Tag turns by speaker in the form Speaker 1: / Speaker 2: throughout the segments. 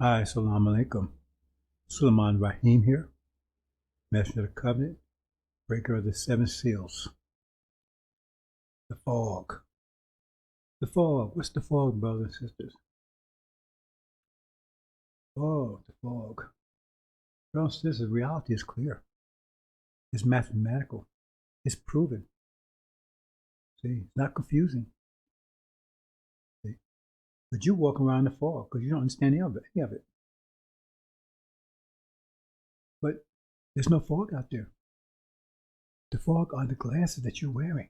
Speaker 1: Hi, Assalamu alaikum. Sulaiman Rahim here, Messenger of the Covenant, breaker of the seven seals. The fog. The fog. What's the fog, brothers and sisters? Oh, the fog. Brothers and sisters, reality is clear. It's mathematical. It's proven. See, it's not confusing. See? But you walk around the fog because you don't understand any of it. But there's no fog out there. The fog are the glasses that you're wearing.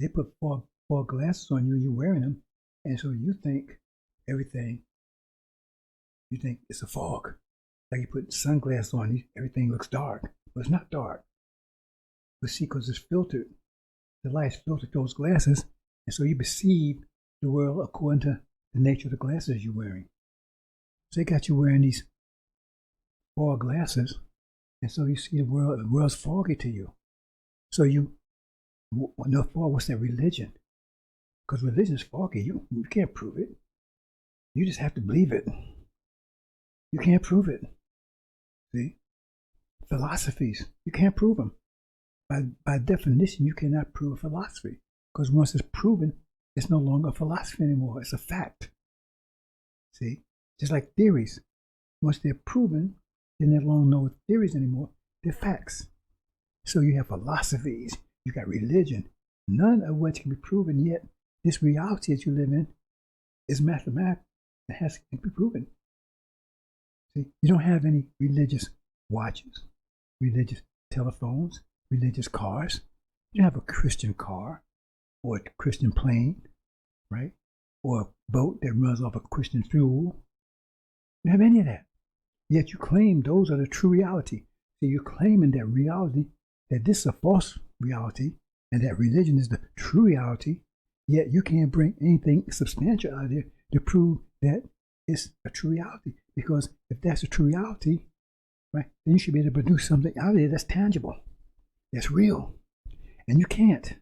Speaker 1: They put fog glasses on you and you're wearing them. And so you think everything, you think it's a fog. Like you put sunglasses on, everything looks dark. But it's not dark. But see, because it's filtered. The light's filtered those glasses. And so you perceive the world according to the nature of the glasses you're wearing. So they got you wearing these fog glasses. And so you see the world's foggy to you. So no fog, what's that? Religion. Because religion is foggy. You can't prove it. You just have to believe it. You can't prove it. See? Philosophies, you can't prove them. By definition, you cannot prove a philosophy. Because once it's proven, it's no longer a philosophy anymore. It's a fact. See? Just like theories. Once they're proven, they're no longer theories anymore. They're facts. So you have philosophies. You got religion. None of which can be proven yet. This reality that you live in is mathematical. It has to be proven. See, you don't have any religious watches, religious telephones, religious cars. You don't have a Christian car or a Christian plane, right? Or a boat that runs off of Christian fuel. You don't have any of that. Yet you claim those are the true reality. So you're claiming that reality, that this is a false reality, and that religion is the true reality, yet you can't bring anything substantial out of there to prove that it's a true reality. Because if that's a true reality, right, then you should be able to produce something out of there that's tangible, that's real. And you can't.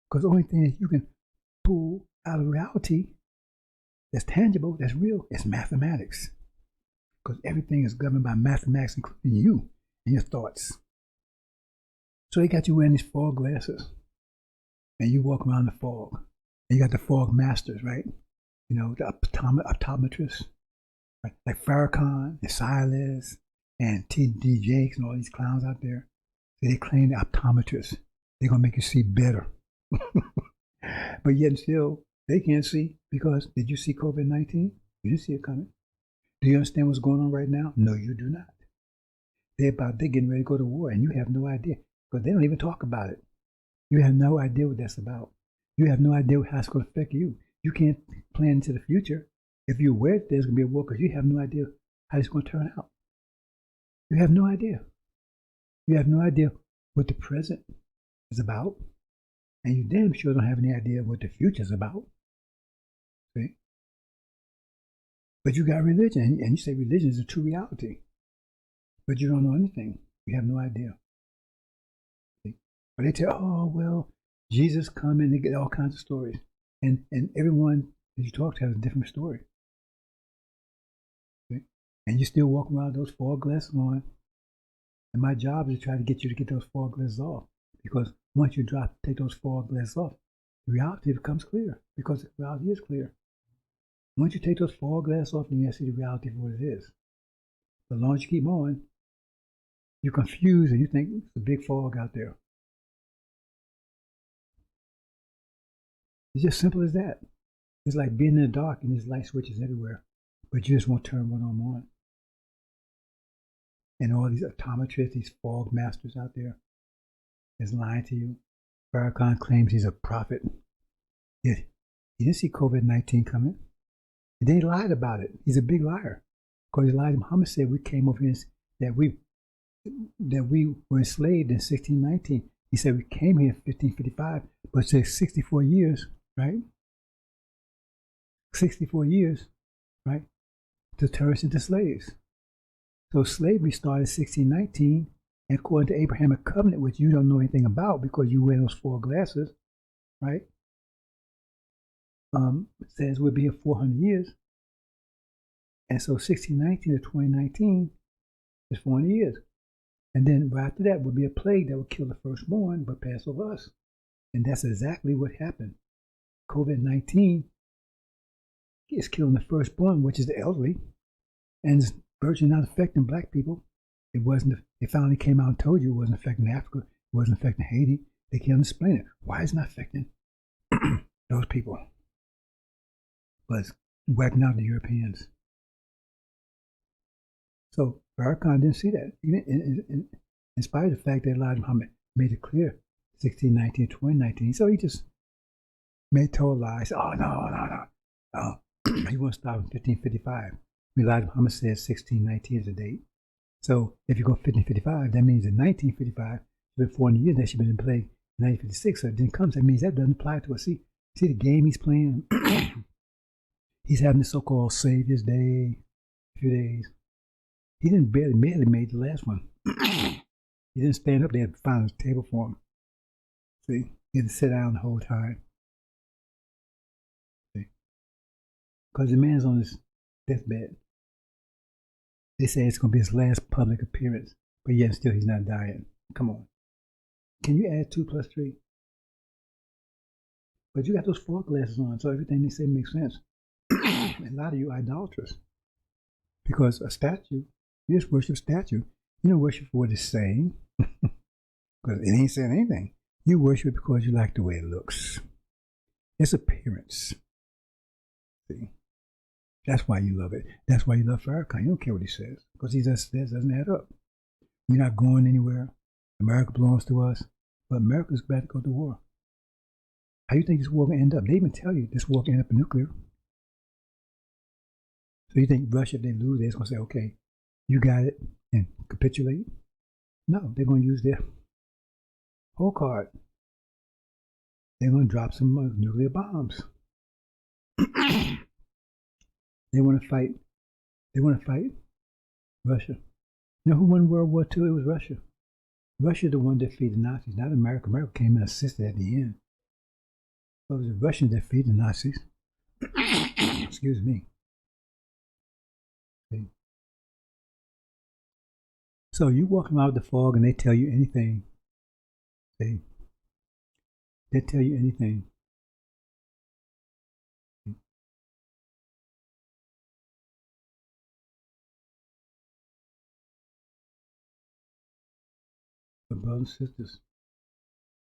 Speaker 1: Because the only thing that you can pull out of reality that's tangible, that's real, is mathematics. Because everything is governed by mathematics, including you and your thoughts. So they got you wearing these fog glasses. And you walk around the fog. And you got the fog masters, right? You know, the optometrists, right? Like Farrakhan and Silas and T.D. Jakes and all these clowns out there. So they claim the optometrists. They're going to make you see better. But yet still, they can't see because did you see COVID-19? You didn't see it coming. Do you understand what's going on right now? No, you do not. They're getting ready to go to war, and you have no idea because they don't even talk about it. You have no idea what that's about. You have no idea how it's going to affect you. You can't plan into the future. If you're aware that there's going to be a war, because you have no idea how it's going to turn out. You have no idea. You have no idea what the present is about, and you damn sure don't have any idea what the future is about. See? But you got religion, and you say religion is a true reality. But you don't know anything. You have no idea. See? But they tell, oh, well, Jesus come and they get all kinds of stories. And everyone that you talk to has a different story. See? And you still walk around with those fog glasses on. And my job is to try to get you to get those fog glasses off. Because once you take those fog glasses off, the reality becomes clear. Because the reality is clear. Once you take those fog glasses off, then you see the reality for what it is. But as long as you keep on, you're confused and you think it's a big fog out there. It's just simple as that. It's like being in the dark and there's light switches everywhere, but you just won't turn one of them on. And all these optometrists, these fog masters out there is lying to you. Farrakhan claims he's a prophet. Yet he didn't see COVID-19 coming. And they lied about it. He's a big liar. Because he lied. Muhammad said we came over here that we were enslaved in 1619. He said we came here in 1555, but it says 64 years, right? 64 years, right, to turn us into slaves. So slavery started in 1619, and according to Abrahamic covenant, which you don't know anything about because you wear those four glasses, right? It says we'll be here 400 years. And so 1619 to 2019 is 400 years. And then right after that would be a plague that would kill the firstborn but pass over us. And that's exactly what happened. COVID-19 is killing the firstborn, which is the elderly, and it's virtually not affecting black people. It wasn't. They finally came out and told you it wasn't affecting Africa. It wasn't affecting Haiti. They can't explain it. Why is it not affecting those people? But it's wiping out the Europeans. So Farrakhan didn't see that, even in spite of the fact that Elijah Muhammad made it clear, 1619, 2019. So he just told lies. Oh, no. He won't stop in 1555. Elijah Muhammad says 1619 is the date. So if you go 1555, that means in 1955, it's been 400 years that she's been in play. 1956, so it didn't come. So that means that doesn't apply to us. See the game he's playing? He's having the so-called Saviours Day, a few days. He didn't barely made the last one. He didn't stand up there and find a table for him. See, he had to sit down the whole time. See, because the man's on his deathbed. They say it's going to be his last public appearance, but yet still he's not dying. Come on. Can you add 2 plus 3? But you got those 4 glasses on, so everything they say makes sense. And a lot of you idolatrous. Because a statue, you just worship statue. You don't worship for what it's saying, because it ain't saying anything. You worship it because you like the way it looks. Its appearance. See? That's why you love it. That's why you love Farrakhan. You don't care what he says, because he just says doesn't add up. We're not going anywhere. America belongs to us, but America's about to go to war. How do you think this war will end up? They even tell you this war can end up in nuclear. So you think Russia, if they lose, they're going to say, okay, you got it, and capitulate? No, they're going to use their whole card. They're going to drop some nuclear bombs. They want to fight. They want to fight Russia. You know who won World War II? It was Russia. Russia, the one that defeated the Nazis, not America. America came and assisted at the end. It was the Russians that defeated the Nazis. Excuse me. See? So you walk around with the fog and they tell you anything. See? They tell you anything. But brothers and sisters,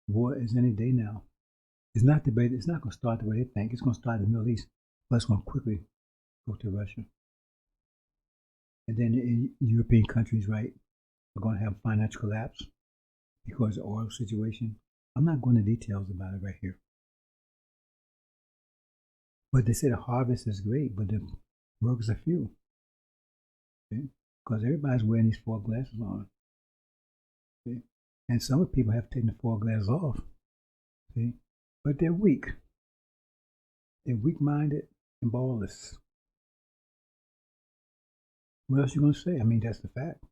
Speaker 1: war is any day now. It's not debated. It's not going to start the way they think. It's going to start in the Middle East, but it's going to quickly go to Russia. And then in European countries, right, are going to have financial collapse because of the oil situation. I'm not going into details about it right here. But they say the harvest is great, but the workers are few. See? Because everybody's wearing these 4 glasses on. See? And some people have taken the 4 glasses off. See? But they're weak. They're weak-minded and ballless. What else are you going to say? I mean, that's the fact.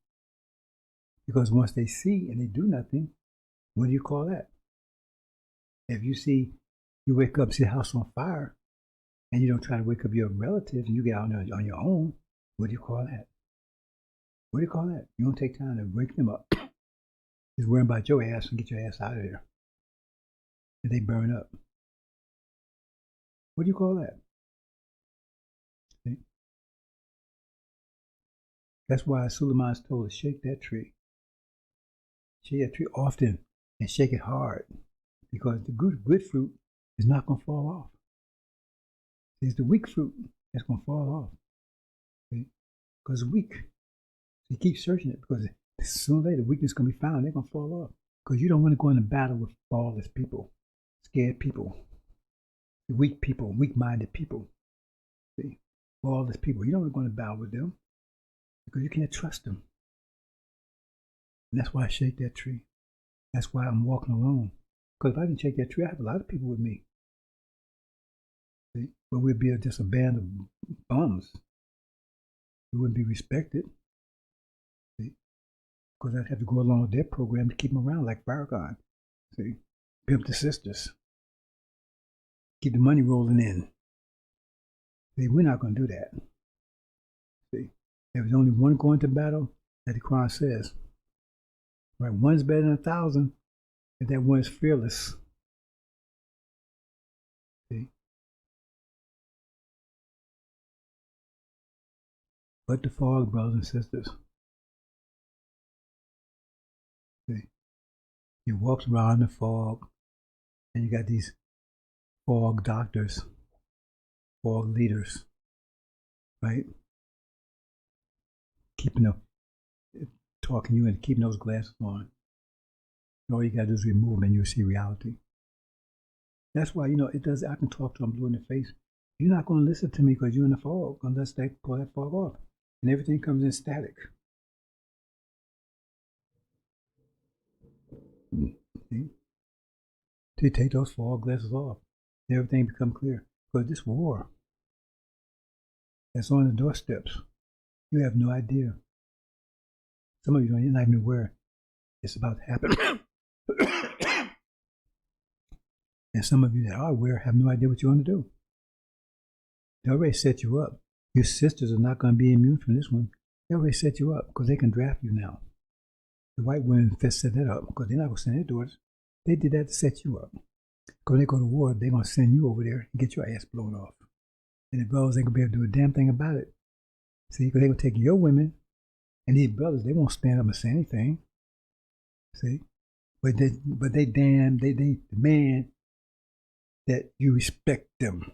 Speaker 1: Because once they see and they do nothing, what do you call that? If you see, you wake up, see the house on fire, and you don't try to wake up your relatives and you get out on your own, what do you call that? What do you call that? You don't take time to wake them up. Just worry about your ass and get your ass out of there. And they burn up. What do you call that? See? That's why Suleiman's told us, shake that tree. Shake that tree often and shake it hard. Because the good fruit is not going to fall off. It's the weak fruit that's going to fall off. See? Because it's weak. So you keep searching it, because sooner or later the weakness is going to be found. They're going to fall off. Because you don't want to go into battle with lawless people, scared people, weak people, weak-minded people. See? Lawless people. You don't want to go into battle with them because you can't trust them. And that's why I shake that tree. That's why I'm walking alone. Because if I didn't shake that tree, I have a lot of people with me. See? But we'd be just a band of bums. We wouldn't be respected. See? Because I'd have to go along with their program to keep them around, like Farrakhan. See? Pimp the sisters. Keep the money rolling in. See, we're not going to do that. There was only one going to battle, that the Quran says. Right? One's better than 1,000 if that one is fearless. See? But the fog, brothers and sisters. See? You walk around the fog, and you got these fog doctors, fog leaders, right? Keeping them, talking you and keeping those glasses on. All you got to do is remove them and you'll see reality. That's why, it does. I can talk to them blue in the face. You're not going to listen to me because you're in the fog unless they pull that fog off. And everything comes in static. See? To take those fog glasses off, everything become clear. Because this war that's on the doorsteps, you have no idea. Some of you you're not even aware it's about to happen. And some of you that are aware have no idea what you want to do. They already set you up. Your sisters are not going to be immune from this one. They already set you up because they can draft you now. The white women set that up because they're not going to send their daughters. They did that to set you up. Because when they go to war, they're going to send you over there and get your ass blown off. And the brothers ain't going to be able to do a damn thing about it. See, because they're going to take your women, and these brothers, they won't stand up and say anything. See? But they demand that you respect them.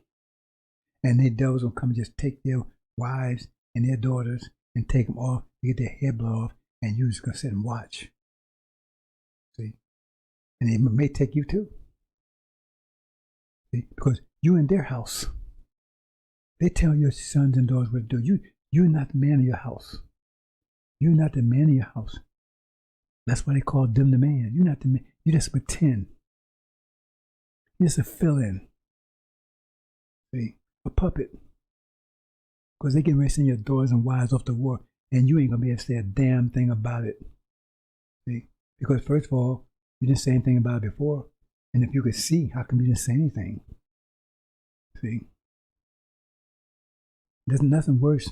Speaker 1: And they devils will come and just take their wives and their daughters and take them off, get their head blown off, and you're just going to sit and watch. See? And they may take you too. See? Because you're in their house. They tell your sons and daughters what to do. You're not the man of your house. You're not the man of your house. That's why they call them the man. You're not the man. You just pretend. You're just a fill-in. See? A puppet. Because they get ready to send your daughters and wives off to war, and you ain't going to be able to say a damn thing about it. See? Because first of all, you didn't say anything about it before. And if you could see, how come you didn't say anything? See? There's nothing worse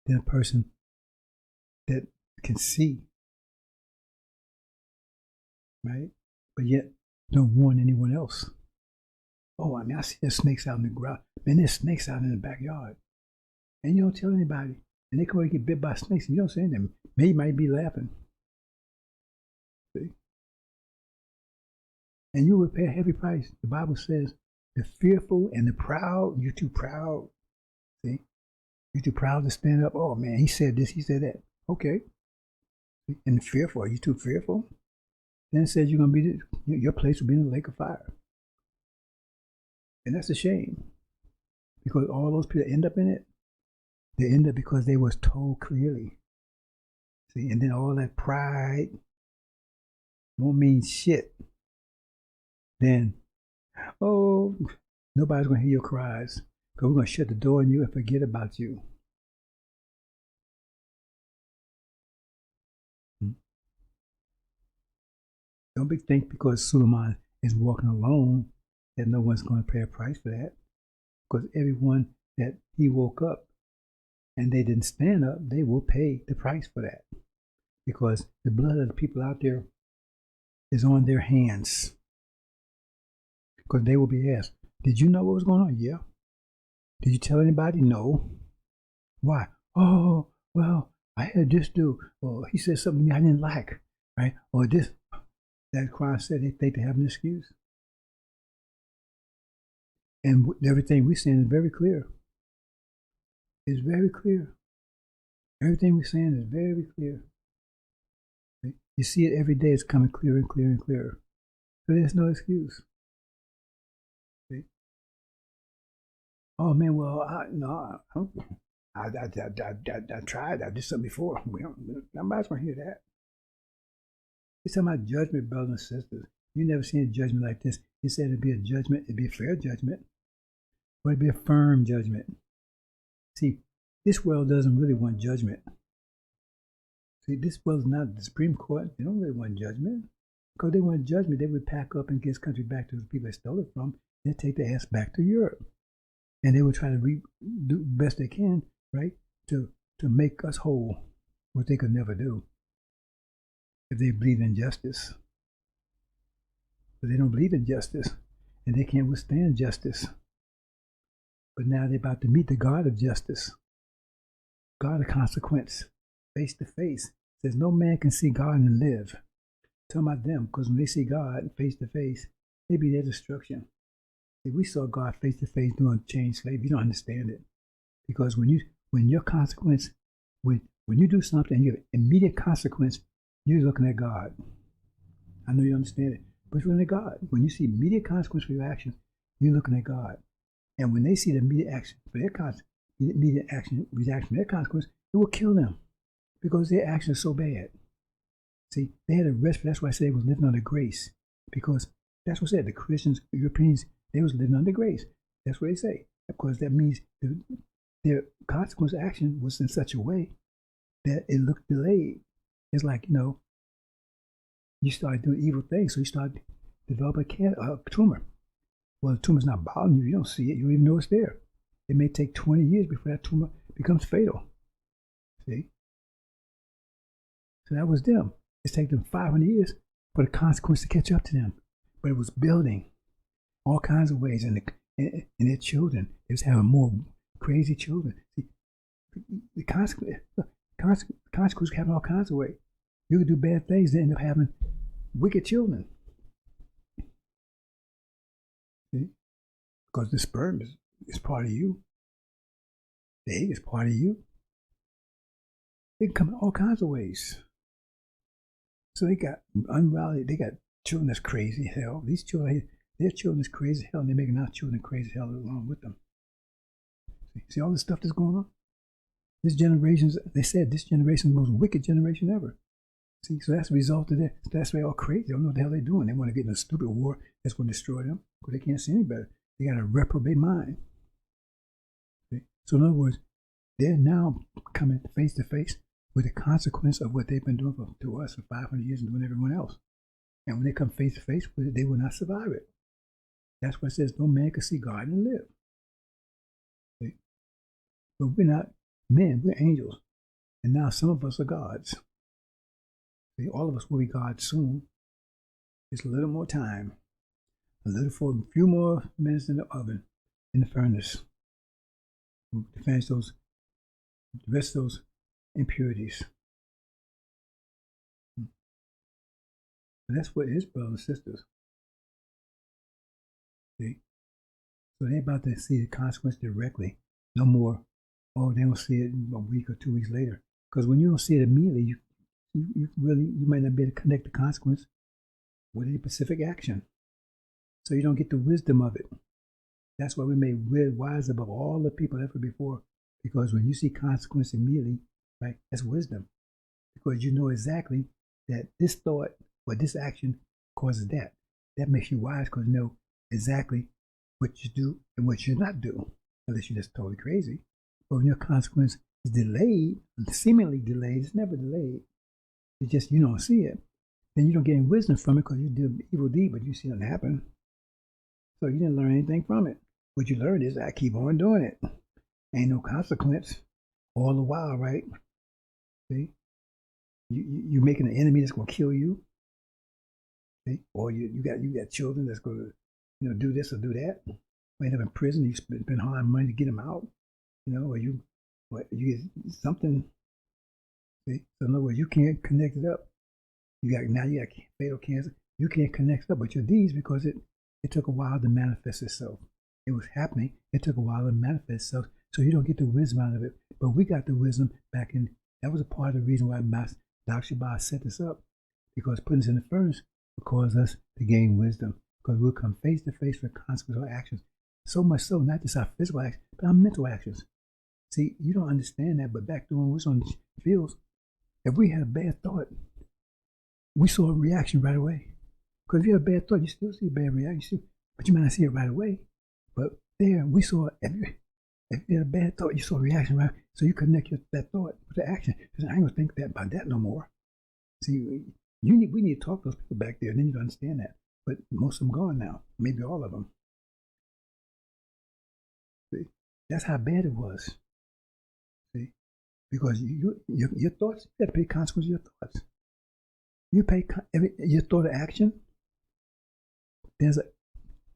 Speaker 1: than a person that can see, right? But yet don't warn anyone else. Oh, I see there's snakes out in the ground. Man, there's snakes out in the backyard. And you don't tell anybody. And they come and get bit by snakes and you don't say anything. Maybe you might be laughing. See? And you will pay a heavy price. The Bible says the fearful and the proud, you're too proud. See? You're too proud to stand up. Oh man, he said this, he said that. Okay. And fearful, are you too fearful? Then it says you're going to be, your place will be in the lake of fire. And that's a shame. Because all those people that end up in it, they end up because they was told clearly. See, and then all that pride won't mean shit. Then, oh, nobody's going to hear your cries. Because we're going to shut the door on you and forget about you. Don't think because Suleiman is walking alone that no one's going to pay a price for that. Because everyone that he woke up and they didn't stand up, they will pay the price for that. Because the blood of the people out there is on their hands. Because they will be asked, did you know what was going on? Yeah. Did you tell anybody? No. Why? Oh, well, I had this dude. Or he said something to me I didn't like. Right? Or this. That Quran said they think they have an excuse. And everything we're saying is very clear. It's very clear. Everything we're saying is very clear. You see it every day. It's coming clearer and clearer and clearer. So there's no excuse. See? Oh man, well, I tried. I did something before. Nobody's gonna hear that. He's talking about judgment, brothers and sisters. You never seen a judgment like this. He said it'd be a judgment. It'd be a fair judgment, but it'd be a firm judgment. See, this world doesn't really want judgment. See, this world's not the Supreme Court. They don't really want judgment. Because they want judgment, they would pack up and get this country back to the people they stole it from. They'd take their ass back to Europe. And they would try to do the best they can, right, to to make us whole, what they could never do if they believe in justice. But they don't believe in justice, and they can't withstand justice. But now they're about to meet the God of justice, God of consequence, face to face. Says no man can see God and live. Talking about them, because when they see God face to face, they be their destruction. See, we saw God face to face doing chain slavery. You don't understand it, because when your consequence, when you do something, you have immediate consequence. You're looking at God. I know you understand it, but you're looking at God. When you see immediate consequence for your action, you're looking at God. And when they see the immediate action for their reaction for their consequence, it will kill them because their action is so bad. See, they had a rest. That's why I said they was living under grace, because that's what I said. The Christians, Europeans, they was living under grace. That's what they say, because that means their consequence action was in such a way that it looked delayed. It's like, you start doing evil things, so you start developing a tumor. Well, the tumor's not bothering you. You don't see it. You don't even know it's there. It may take 20 years before that tumor becomes fatal. See? So that was them. It's taken them 500 years for the consequence to catch up to them. But it was building all kinds of ways. And their children, they was having more crazy children. See, the consequence happen all kinds of ways. You could do bad things and end up having wicked children. See? Because the sperm is part of you. The egg is part of you. They can come in all kinds of ways. So they got unrollied. They got children that's crazy as hell. These children, their children is crazy as hell, and they're making our children crazy as hell along with them. See all this stuff that's going on? They said this generation is the most wicked generation ever. See, so that's the result of that. That's why they're all crazy. They don't know what the hell they're doing. They want to get in a stupid war that's going to destroy them because they can't see any better. They got a reprobate mind. See? So in other words, they're now coming face to face with the consequence of what they've been doing to us for 500 years and doing everyone else. And when they come face to face with it, they will not survive it. That's why it says no man can see God and live. See? But we're not men, we're angels. And now some of us are gods. See, all of us will be gods soon. Just a little more time. A few more minutes in the oven, in the furnace. To finish the rest of those impurities. And that's what it is, brothers and sisters. See? So they're about to see the consequence directly. No more, they don't see it a week or 2 weeks later. Because when you don't see it immediately, you might not be able to connect the consequence with any specific action. So you don't get the wisdom of it. That's why we made wise above all the people ever before. Because when you see consequence immediately, right, that's wisdom. Because you know exactly that this thought or this action causes that. That makes you wise because you know exactly what you do and what you not do. Unless you're just totally crazy. But when your consequence is delayed, seemingly delayed, it's never delayed. It's just you don't see it. Then you don't get any wisdom from it because you did an evil deed, but you see it happen. So you didn't learn anything from it. What you learned is I keep on doing it. Ain't no consequence all the while, right? See? You making an enemy that's gonna kill you. See? Or you got children that's gonna do this or do that. You end up in prison. You spend hard money to get them out. Or you get something. See? So in other words, you can't connect it up. You got fatal cancer. You can't connect it up with your deeds because it took a while to manifest itself. It was happening. It took a while to manifest itself. So you don't get the wisdom out of it. But we got the wisdom back in. That was a part of the reason why Dr. Shabbat set this up. Because putting us in the furnace will cause us to gain wisdom. Because we'll come face to face with consequences of our actions. So much so, not just our physical actions, but our mental actions. See, you don't understand that, but back then when we was on the fields, if we had a bad thought, we saw a reaction right away. Because if you have a bad thought, you still see a bad reaction, but you might not see it right away. But there, we saw, if you had a bad thought, you saw a reaction right away. So you connect that thought with the action. Because I ain't going to think about that no more. See, we need to talk to those people back there, and then you understand that. But most of them gone now, maybe all of them. See, that's how bad it was. See, Because your thoughts, you have to pay consequences of your thoughts. You pay your thought of action. There's an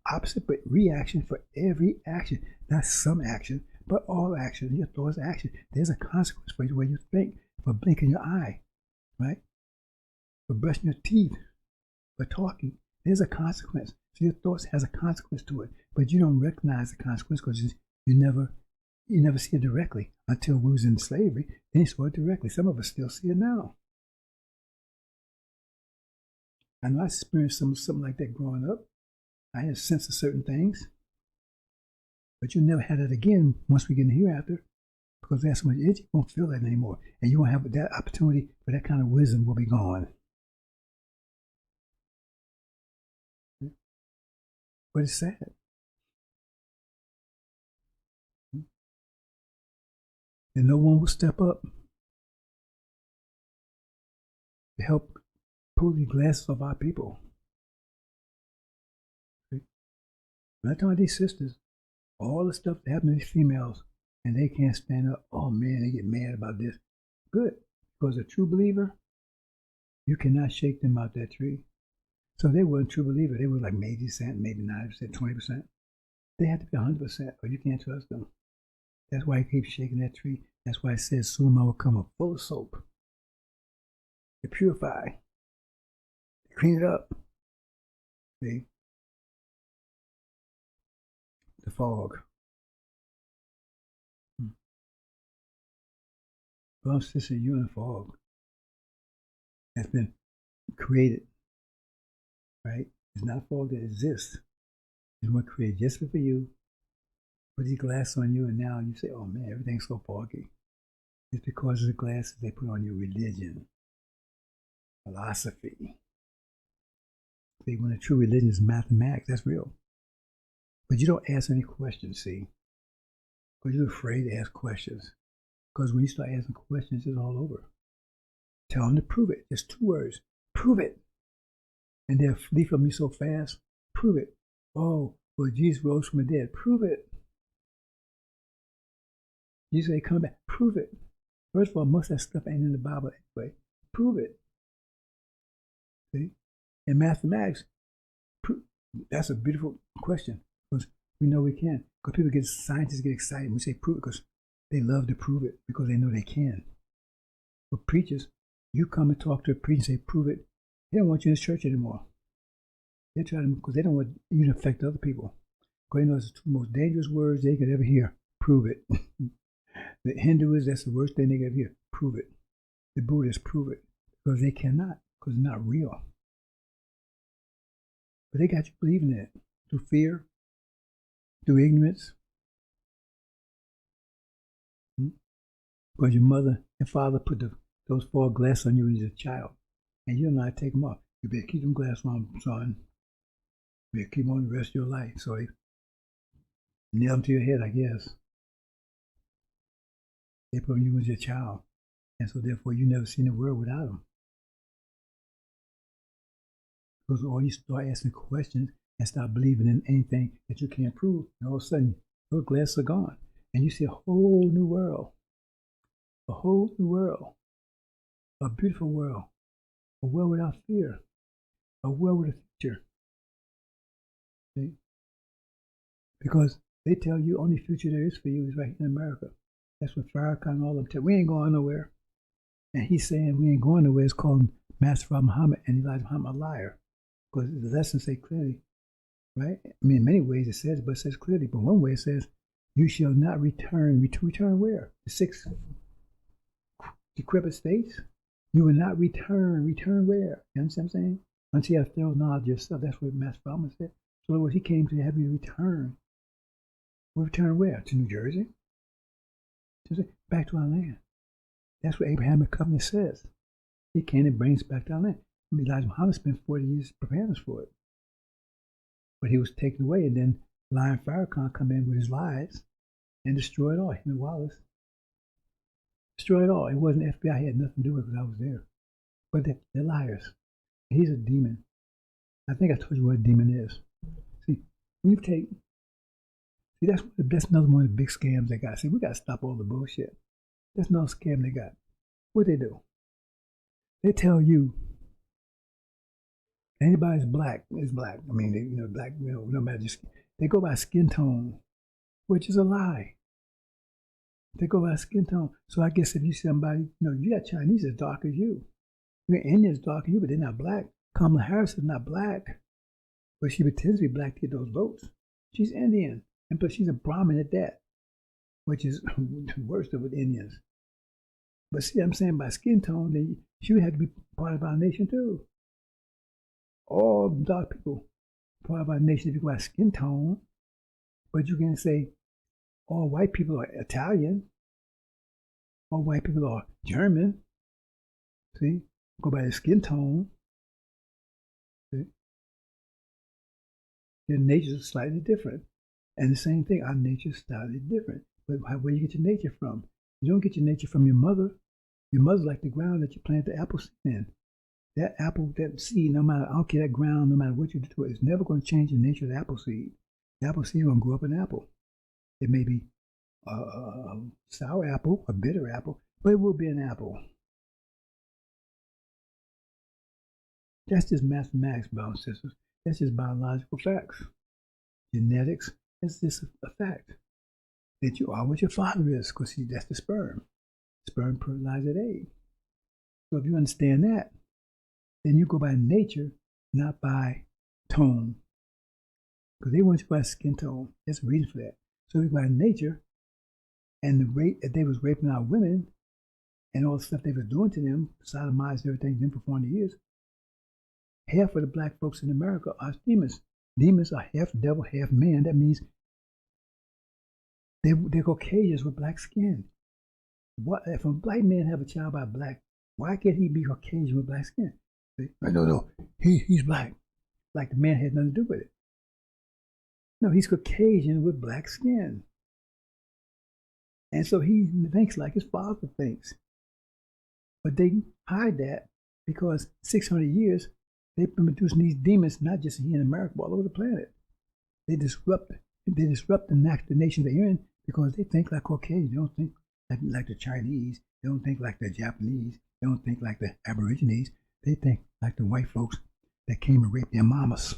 Speaker 1: opposite but reaction for every action. Not some action, but all action. Your thoughts action. There's a consequence for the way you think, for blinking your eye, right? For brushing your teeth, for talking. There's a consequence. So your thoughts has a consequence to it, but you don't recognize the consequence because you never see it directly until we was in slavery. Then you saw it directly. Some of us still see it now. I know I experienced something like that growing up. I had a sense of certain things, but you never had it again once we get in the hereafter, because there's so much energy, you won't feel that anymore, and you won't have that opportunity for that kind of wisdom will be gone. But it's sad. And no one will step up to help pull the glasses off our people. When I talk about these sisters, all the stuff that happened to these females, and they can't stand up, oh man, they get mad about this. Good. Because a true believer, you cannot shake them out that tree. So they weren't true believer. They were like maybe 80%, maybe 90%, 20%. They had to be 100%, or you can't trust them. That's why he keeps shaking that tree. That's why it says soon I will come up full of soap to purify, to clean it up. See? The fog. Well, sister, you're in a fog that's been created, right? It's not a fog that exists. It's one created just for you. Put these glasses on you, and now you say, oh man, everything's so foggy. It's because of the glasses they put on your religion, philosophy. See, when a true religion is mathematics, that's real. But you don't ask any questions, see? Because you're afraid to ask questions. Because when you start asking questions, it's all over. Tell them to prove it. Just 2 words. Prove it. And they'll flee from you so fast. Prove it. Oh, well, Jesus rose from the dead. Prove it. Jesus ain't come back. Prove it. First of all, most of that stuff ain't in the Bible anyway. Prove it. See? In mathematics, that's a beautiful question. Because we know we can. Because scientists get excited when we say prove it, because they love to prove it because they know they can. But preachers, you come and talk to a preacher and say, prove it. They don't want you in the church anymore. They try to, because they don't want you to affect other people. Because they know it's the 2 most dangerous words they could ever hear. Prove it. The Hindus, that's the worst thing they could hear. Prove it. The Buddhists, prove it. Because they cannot. Because it's not real. But they got you believing it through fear, through ignorance. Because your mother and father put those 4 glasses on you as a child, and you don't know how to take them off. You better keep them glasses on, son. You better keep them on the rest of your life. So they nail them to your head, I guess. They put on you as your child, and so therefore you never seen the world without them. Because all you start asking questions and start believing in anything that you can't prove, and all of a sudden those glasses are gone, and you see a whole new world. A whole new world, a beautiful world, a world without fear, a world with a future. See? Because they tell you only future there is for you is right here in America. That's what Farrakhan and all of them tell. We ain't going nowhere. And he's saying we ain't going nowhere. It's called Master Muhammad and Elijah Muhammad a liar. Because the lessons say clearly, right? I mean, in many ways it says, but it says clearly. But one way it says, you shall not return. Return where? The 6 decrepit states? You will not return. Return where? You understand what I'm saying? Until you have thorough knowledge of yourself. That's what Master Muhammad said. So in other words, he came to have you return. Well, return where? To New Jersey? Back to our land. That's what Abrahamic covenant says. He came and brings us back to our land. Elijah Muhammad spent 40 years preparing us for it. But he was taken away, and then Lion Farrakhan come in with his lies and destroy it all. Him and Wallace. Destroy it all. It wasn't FBI. He had nothing to do with it because I was there. But they're liars. He's a demon. I think I told you what a demon is. See, when you take... See, that's another one of the big scams they got. See, we got to stop all the bullshit. That's no scam they got. What they do? They tell you anybody's black is black. I mean, black, no matter just, they go by skin tone, which is a lie. They go by skin tone. So I guess if you see somebody, you got Chinese as dark as you. You got Indians dark as you, but they're not black. Kamala Harris is not black, but she pretends to be black to get those votes. She's Indian, and plus she's a Brahmin at that, which is the worst of the Indians. But see, I'm saying by skin tone, then she would have to be part of our nation too. All dark people part of our nation if you go by skin tone, but you can say all white people are Italian, all white people are German. See, go by the skin tone. See? Their natures are slightly different. And the same thing, our nature is slightly different. But where you get your nature from? You don't get your nature from your mother. Your mother's like the ground that you plant the apple seed in. That apple, that seed, no matter, I don't care that ground, no matter what you do to it, it's never going to change the nature of the apple seed. The apple seed is going to grow up an apple. It may be a sour apple, a bitter apple, but it will be an apple. That's just mathematics, brothers and sisters. That's just biological facts. Genetics is just a fact. That you are what your father is, because that's the sperm. Sperm fertilizes egg. So if you understand that, then you go by nature, not by tone. Because they want you by skin tone. There's a reason for that. So we go by nature, and the rate that they was raping our women, and all the stuff they was doing to them, sodomized everything them for 40 years, half of the black folks in America are demons. Demons are half devil, half man. That means they're Caucasians with black skin. What if a black man have a child by black? Why can't he be Caucasian with black skin? No, he's black. Like the man had nothing to do with it. No, he's Caucasian with black skin. And so he thinks like his father thinks. But they hide that because 600 years, they've been producing these demons, not just here in America, but all over the planet. They disrupt the nation they're in because they think like Caucasians. They don't think like the Chinese. They don't think like the Japanese. They don't think like the Aborigines. They think like the white folks that came and raped their mamas.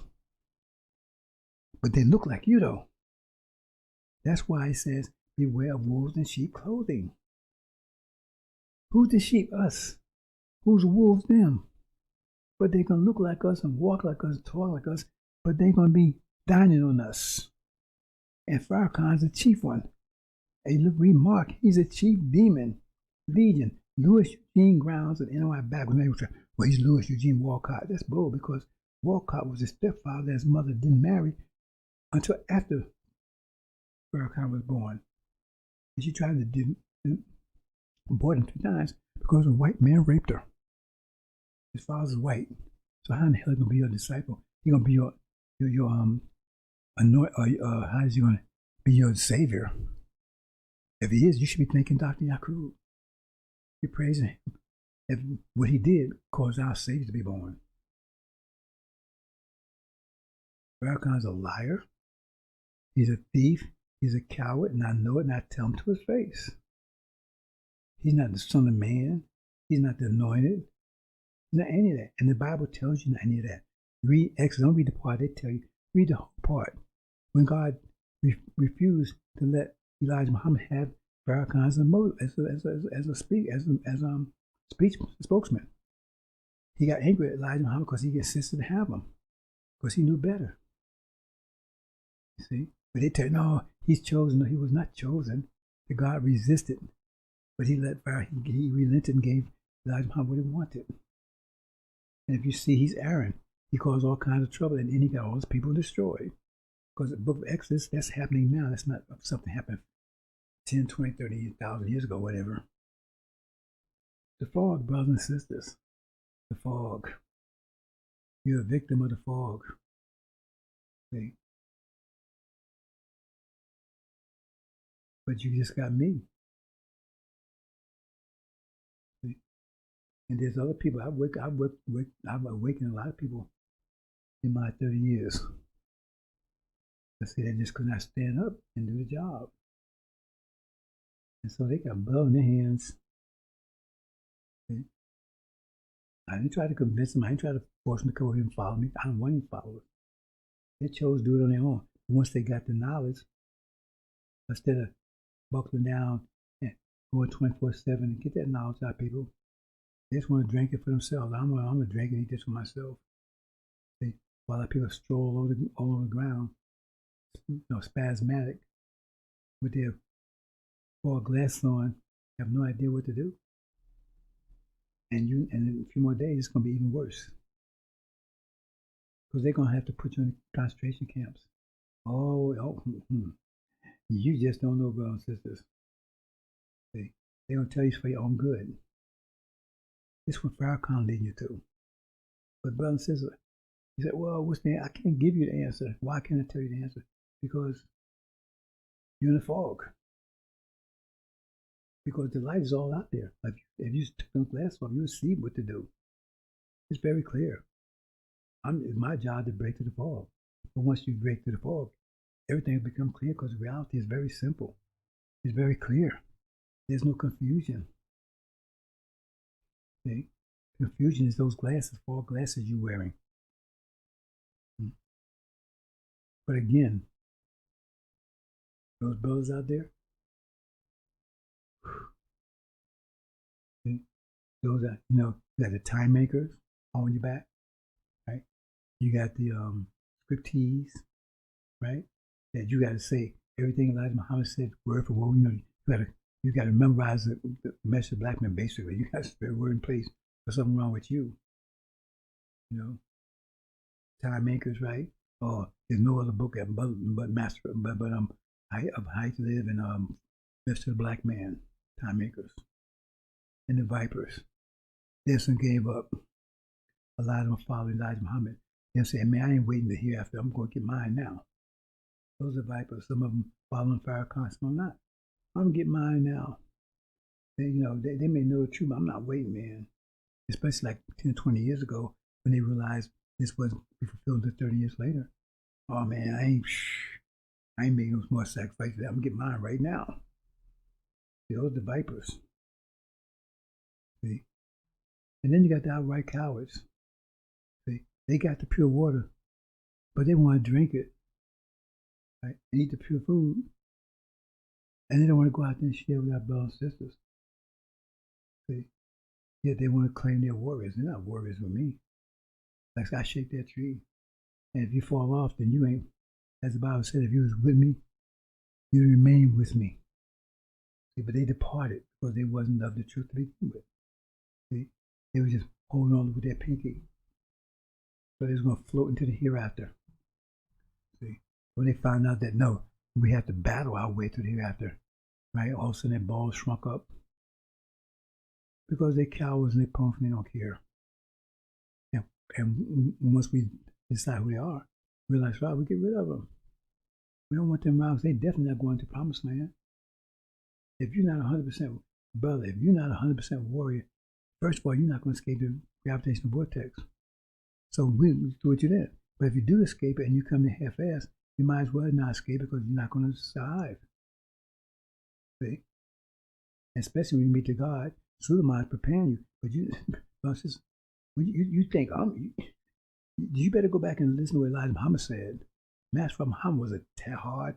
Speaker 1: But they look like you, though. That's why it says, beware of wolves in sheep clothing. Who's the sheep? Us. Who's the wolves? Them. But they're going to look like us and walk like us, talk like us, but they're going to be dining on us. And Farrakhan'S the chief one. Hey, look, read Mark. He's a chief demon. Legion. Louis Eugene Grounds and NOI back when they were saying, well, he's Louis Eugene Walcott. That's bull because Walcott was his stepfather that his mother didn't marry until after Farrakhan was born. And she tried to abort him 2 times because a white man raped her. His father's white. So how in the hell is he going to be your disciple? He's going to be your how is he going to be your savior? If he is, you should be thanking Dr. Yakub. You're praising him. If what he did caused our Savior to be born. Farrakhan's a liar. He's a thief. He's a coward, and I know it, and I tell him to his face. He's not the Son of Man. He's not the anointed. He's not any of that. And the Bible tells you not any of that. Read Exodus. Don't read the part they tell you. Read the whole part. When God refused to let Elijah Muhammad have Farrakhan's as a speech spokesman. He got angry at Elijah Muhammad because he insisted to have him because he knew better. You see, but they tell you, no, he's chosen. No, he was not chosen. The God resisted, but he relented and gave Elijah Muhammad what he wanted. And if you see, he's Aaron. He caused all kinds of trouble, and then he got all his people destroyed. Because the book of Exodus, that's happening now. That's not something happened 10, 20, 30,000 years ago, whatever. The fog, brothers and sisters. The fog. You're a victim of the fog. See? But you just got me. See? And there's other people. I've awakened a lot of people in my 30 years. Let's say they just could not stand up and do the job. And so they got blood in their hands. See? I didn't try to convince them. I didn't try to force them to come over here and follow me. I don't want any followers. They chose to do it on their own. Once they got the knowledge, instead of buckling down and going 24/7 and get that knowledge out of people, they just want to drink it for themselves. I'm gonna drink and eat this for myself. See? While people stroll all over the ground, spasmodic, with their four glasses on, have no idea what to do. And in a few more days, it's gonna be even worse. Because they're gonna have to put you in concentration camps. You just don't know, brothers and sisters. See, they're gonna tell you it's for your own good. This is what Farrakhan leading you to. But brothers and sisters, he said, well, what's the answer? I can't give you the answer. Why can't I tell you the answer? Because you're in a fog. Because the light is all out there. If you took them glasses off, you'll see what to do. It's very clear. It's my job to break through the fog. But once you break through the fog, everything will become clear because reality is very simple. It's very clear. There's no confusion. See? Confusion is those glasses, four glasses you're wearing. But again, those brothers out there, see? Those are, you got the time makers on your back, right? You got the scriptees, right? That you got to say everything Elijah Muhammad said word for word. You got to memorize the message of black men. Basically, you got to spare word in place for something wrong with you. Time makers, right? Or there's no other book but Master, but How to Live and Message of the Black Man, Time Makers, and the Vipers. There's some gave up. A lot of them following Elijah Muhammad. They say, man, I ain't waiting to hear after. I'm going to get mine now. Those are Vipers. Some of them following Farrakhan, some not. I'm going to get mine now. They may know the truth, but I'm not waiting, man. Especially like 10, 20 years ago when they realized this wasn't fulfilled until 30 years later. Oh, man, I ain't making no more sacrifices. I'm going to get mine right now. See, those are the Vipers. See? And then you got the outright cowards. See? They got the pure water, but they want to drink it, right? And eat the pure food. And they don't want to go out there and share with our brothers and sisters. See? Yet they want to claim they're warriors. They're not warriors with me. Like I shake that tree. And if you fall off, then you ain't, as the Bible said, if you was with me, you remain with me. See, but they departed because they wasn't of the truth to begin with. See? They were just holding on with their pinky. So they was going to float into the hereafter. See? When they found out that, no, we have to battle our way through the hereafter, right? All of a sudden their balls shrunk up. Because they're cowards and they're punks and they don't care. And once we decide who they are, realize, right, we get rid of them. We don't want them around because they definitely not going to promised land. If you're not 100% brother, if you're not 100% warrior, first of all, you're not going to escape the gravitational vortex. So we do what you did. But if you do escape it and you come in half-assed, you might as well not escape it because you're not going to survive. See? And especially when you meet the God, Suleiman is preparing you. But you think, you better go back and listen to what Elijah Muhammad said. Master Muhammad was a hard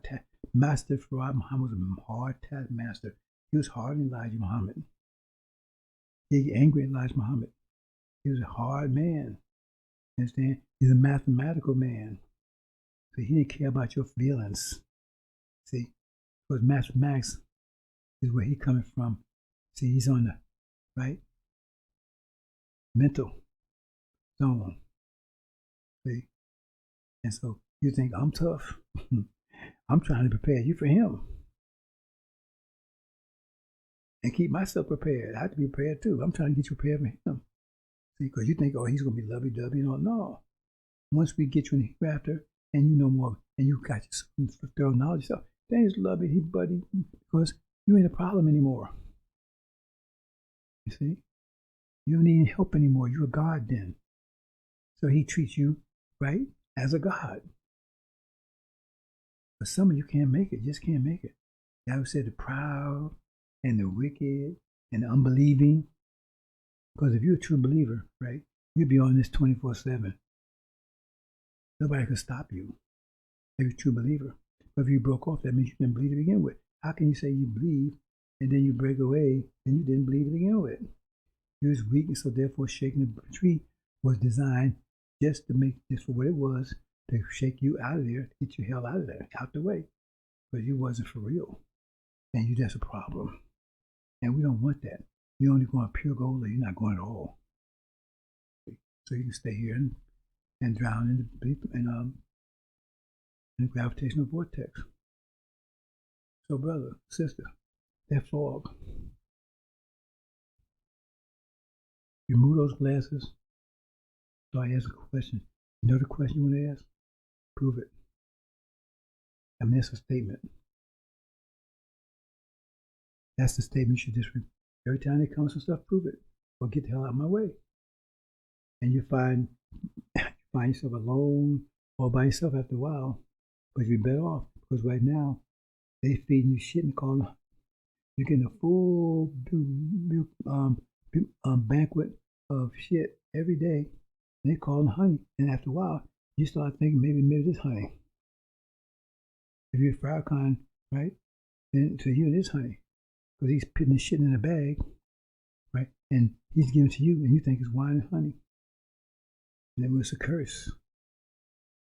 Speaker 1: master. Muhammad was a hard master. He was hard on Elijah Muhammad. He was angry at Elijah Muhammad. He was a hard man. Understand? He's a mathematical man. So he didn't care about your feelings. See? Because mathematics is where he's coming from. See, he's on the right mental zone. See? And so you think, I'm tough. I'm trying to prepare you for him. And keep myself prepared. I have to be prepared too. I'm trying to get you prepared for him. See, because you think, oh, he's going to be lovey-dovey. No. Once we get you in the hereafter and you know more and you got your thorough knowledge, so then it's lovey, buddy, because you ain't a problem anymore. You see? You don't need help anymore. You're a God then. So he treats you, right, as a God. But some of you can't make it, just can't make it. God said the proud and the wicked and the unbelieving. Because if you're a true believer, right, you'd be on this 24/7. Nobody could stop you if you're a true believer. But if you broke off, that means you didn't believe to begin with. How can you say you believe and then you break away and you didn't believe to begin with? You was weak, and so therefore shaking the tree was designed just to make this for what it was, to shake you out of there, to get your hell out of there, out the way. But you wasn't for real. And you just a problem. And we don't want that. You're only going pure gold or you're not going at all. So you can stay here and drown in the gravitational vortex. So brother, sister, that fog. Remove those glasses. So I ask a question. You know the question you want to ask? Prove it. I mean, that's a statement. That's the statement you should just read. Every time they come some stuff, prove it. Or get the hell out of my way. And you find yourself alone or by yourself after a while. But you're better off. Because right now, they feeding you shit and calling. You're getting a full banquet of shit every day. And they call them honey. And after a while, you start thinking maybe this honey. If you're Farrakhan, right? Then to you it is honey. Because he's putting his shit in a bag, right? And he's giving it to you, and you think it's wine and honey. And it was a curse.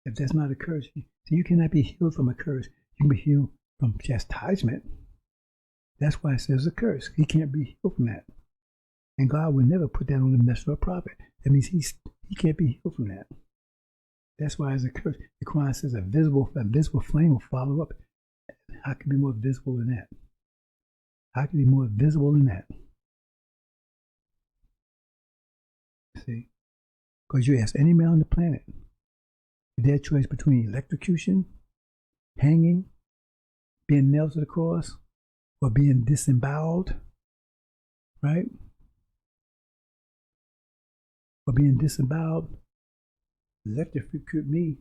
Speaker 1: If that's not a curse, so you cannot be healed from a curse. You can be healed from chastisement. That's why it says a curse. He can't be healed from that. And God will never put that on the messenger or prophet. That means he can't be healed from that. That's why it's a curse. The Quran says a visible flame will follow up. How can it be more visible than that? How can it be more visible than that? See? Because you ask any man on the planet, their choice between electrocution, hanging, being nailed to the cross, or being disemboweled, right? Or being disemboweled, electrocute me,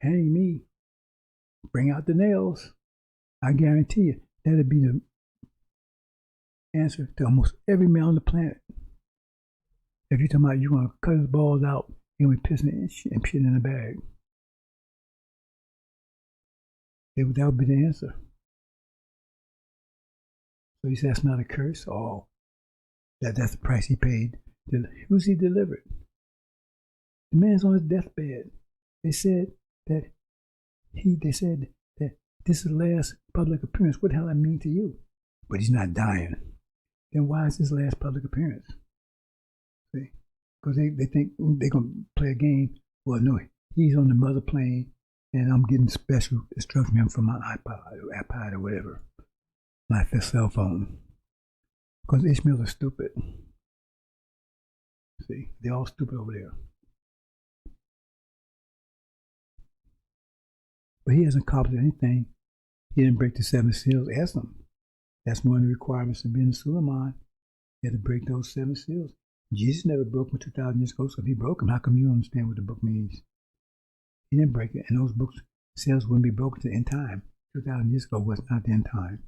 Speaker 1: hang me, bring out the nails. I guarantee you, that'll be the answer to almost every man on the planet. If you're talking about you're going to cut his balls out, you're going to be pissing and shitting in a bag. That would be the answer. So he said that's not a curse. Oh, that's the price he paid. Who's he delivered? The man's on his deathbed. They said that this is the last public appearance. What the hell that mean to you? But he's not dying. Then why is his last public appearance? See? Because they think they're going to play a game. Well, no, he's on the mother plane, and I'm getting special instruction from my iPod or whatever. My fifth cell phone. Because Ishmael is stupid. See? They're all stupid over there. But he hasn't accomplished anything. He didn't break the 7 seals. Ask him. That's one of the requirements of being a Suleiman. You had to break those 7 seals. Jesus never broke them 2,000 years ago, so if he broke them, how come you don't understand what the book means? He didn't break it, and those books, seals wouldn't be broken to end time. 2,000 years ago was not the end time.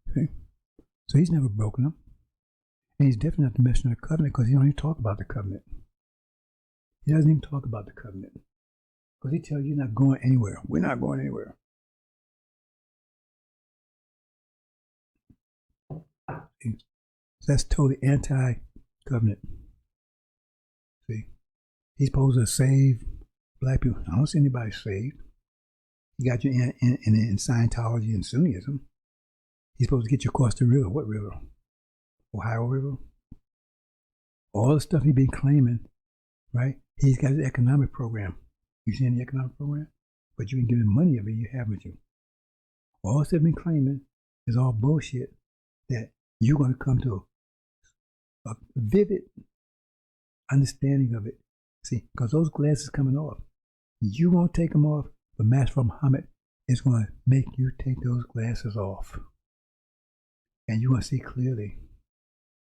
Speaker 1: Okay? So he's never broken them. And he's definitely not the messenger of the covenant because he don't even talk about the covenant. He doesn't even talk about the covenant. Because he tells you you're not going anywhere. We're not going anywhere. See? So that's totally anti-covenant. See? He's supposed to save black people. I don't see anybody saved. He got you in Scientology and Sunnism. He's supposed to get you across the river. What river? Ohio River? All the stuff he's been claiming, right? He's got his economic program. You see any economic program? But you ain't giving money of it, you haven't you? All stuff been claiming is all bullshit that you're going to come to a vivid understanding of it. See, because those glasses coming off, you won't take them off, but Master Muhammad is going to make you take those glasses off. And you're going to see clearly.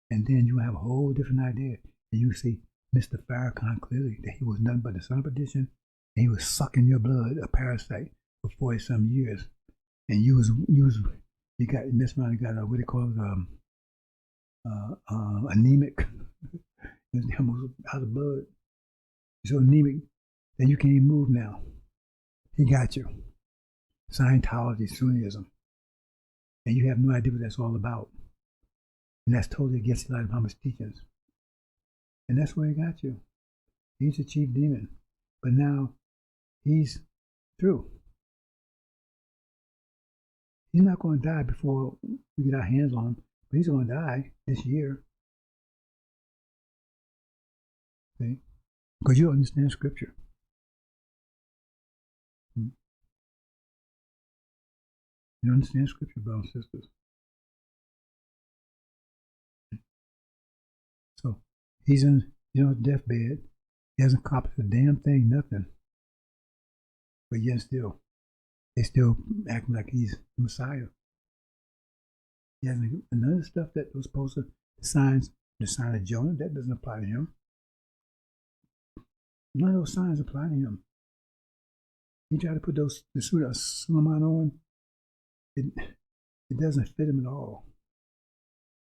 Speaker 1: And then you have a whole different idea. And you see Mr. Farrakhan clearly that he was nothing but the son of perdition. And he was sucking your blood, a parasite, for 40-some years. And you You mess around. You got what they call it, anemic. It's almost out of blood. You're so anemic that you can't even move now. He got you. Scientology, Sunnism, and you have no idea what that's all about. And that's totally against the light of Muhammad's teachings. And that's where he got you. He's the chief demon. But now he's through. He's not going to die before we get our hands on him, but he's going to die this year. See? Because you don't understand Scripture. You don't understand Scripture, brothers and sisters. So he's on his deathbed. He hasn't accomplished a damn thing, nothing. But yet still, they still acting like he's the Messiah. He hasn't, none of the stuff that was supposed to, the sign of Jonah, that doesn't apply to him. None of those signs apply to him. He tried to put the suit of Suleiman on. It doesn't fit him at all.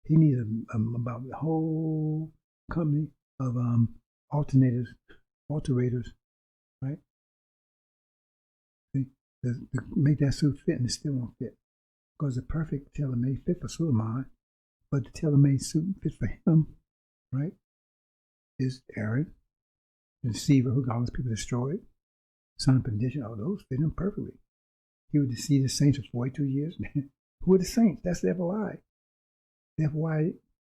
Speaker 1: He needs about the whole company of alterators, right? See, to make that suit fit, and it still won't fit. Because the perfect tailor-made fit for Suleiman, but the tailor-made suit fit for him, right, is Aaron, the deceiver who got all those people destroyed, son of perdition. All those fit him perfectly. He would deceive the saints for 42 years. Who are the saints? That's the FOI. Therefore, why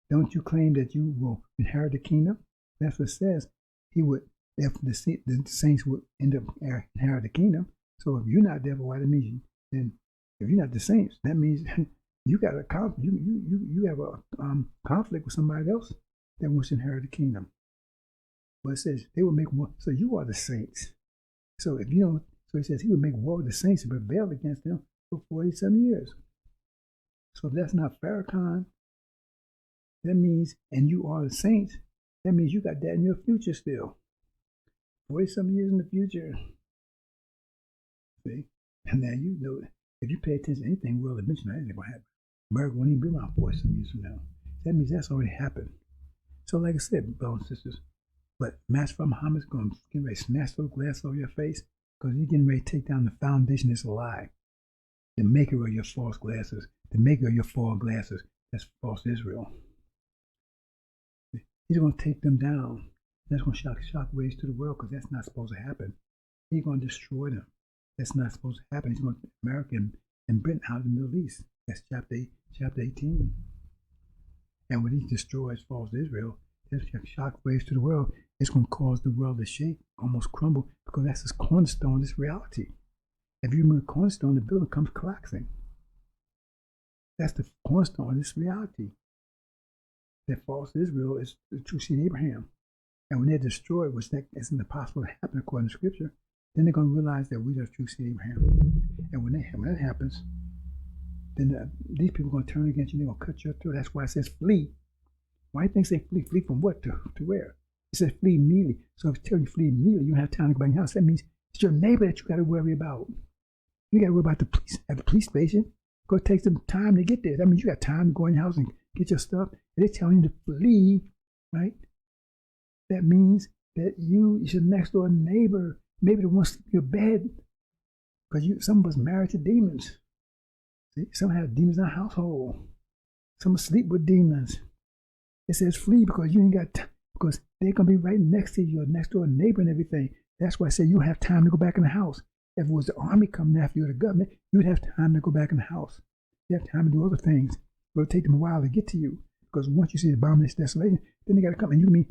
Speaker 1: don't you claim that you will inherit the kingdom? That's what it says. He would, if the saints would end up inherit the kingdom. So if you're not therefore, why that means then if you're not the saints, that means you got a you have a conflict with somebody else that wants to inherit the kingdom. But it says they will make war. So you are the saints. So if you don't, so it says he would make war with the saints and prevail against them for 47 years. So if that's not Farrakhan, that means, and you are the saints, that means you got that in your future still. 40-some years in the future. See? And now you know, if you pay attention to anything world eventually, that ain't going to happen. America won't even be around 40-some years from now. That means that's already happened. So like I said, brothers and sisters, but Master Muhammad's going to get ready to snatch those glasses over your face because he's getting ready to take down the foundation that's a lie. The maker of your false glasses, the maker of your false glasses, that's false Israel. He's going to take them down. That's going to shock waves to the world because that's not supposed to happen. He's going to destroy them. That's not supposed to happen. He's going to take America and Britain out of the Middle East. That's chapter 18. And when he destroys false Israel, that's shock waves to the world. It's going to cause the world to shake, almost crumble, because that's this cornerstone, this reality. If you remove the cornerstone, the building comes collapsing. That's the cornerstone of this reality. That false Israel is the true seed of Abraham. And when they're destroyed, which that isn't impossible to happen according to Scripture, then they're going to realize that we are the true seed of Abraham. And when that happens, then these people are going to turn against you. They're going to cut you through. That's why it says flee. Why do you think they flee? Flee from what to where? It says flee immediately. So if it's telling you flee immediately, you don't have time to go back in your house. That means it's your neighbor that you got to worry about. You got to worry about the police at the police station. Because it takes them time to get there. That means you got time to go in your house and get your stuff. And they're telling you to flee, right? That means that it's your next door neighbor, maybe the one sleep in your bed. Because some of us married to demons. See? Some have demons in our household. Some sleep with demons. It says flee because you ain't got time. Because they're going to be right next to your next door neighbor and everything. That's why I say you have time to go back in the house. If it was the army coming after you or the government, you'd have time to go back in the house. You have time to do other things. It will take them a while to get to you. Because once you see the abomination desolation, then they got to come. And you mean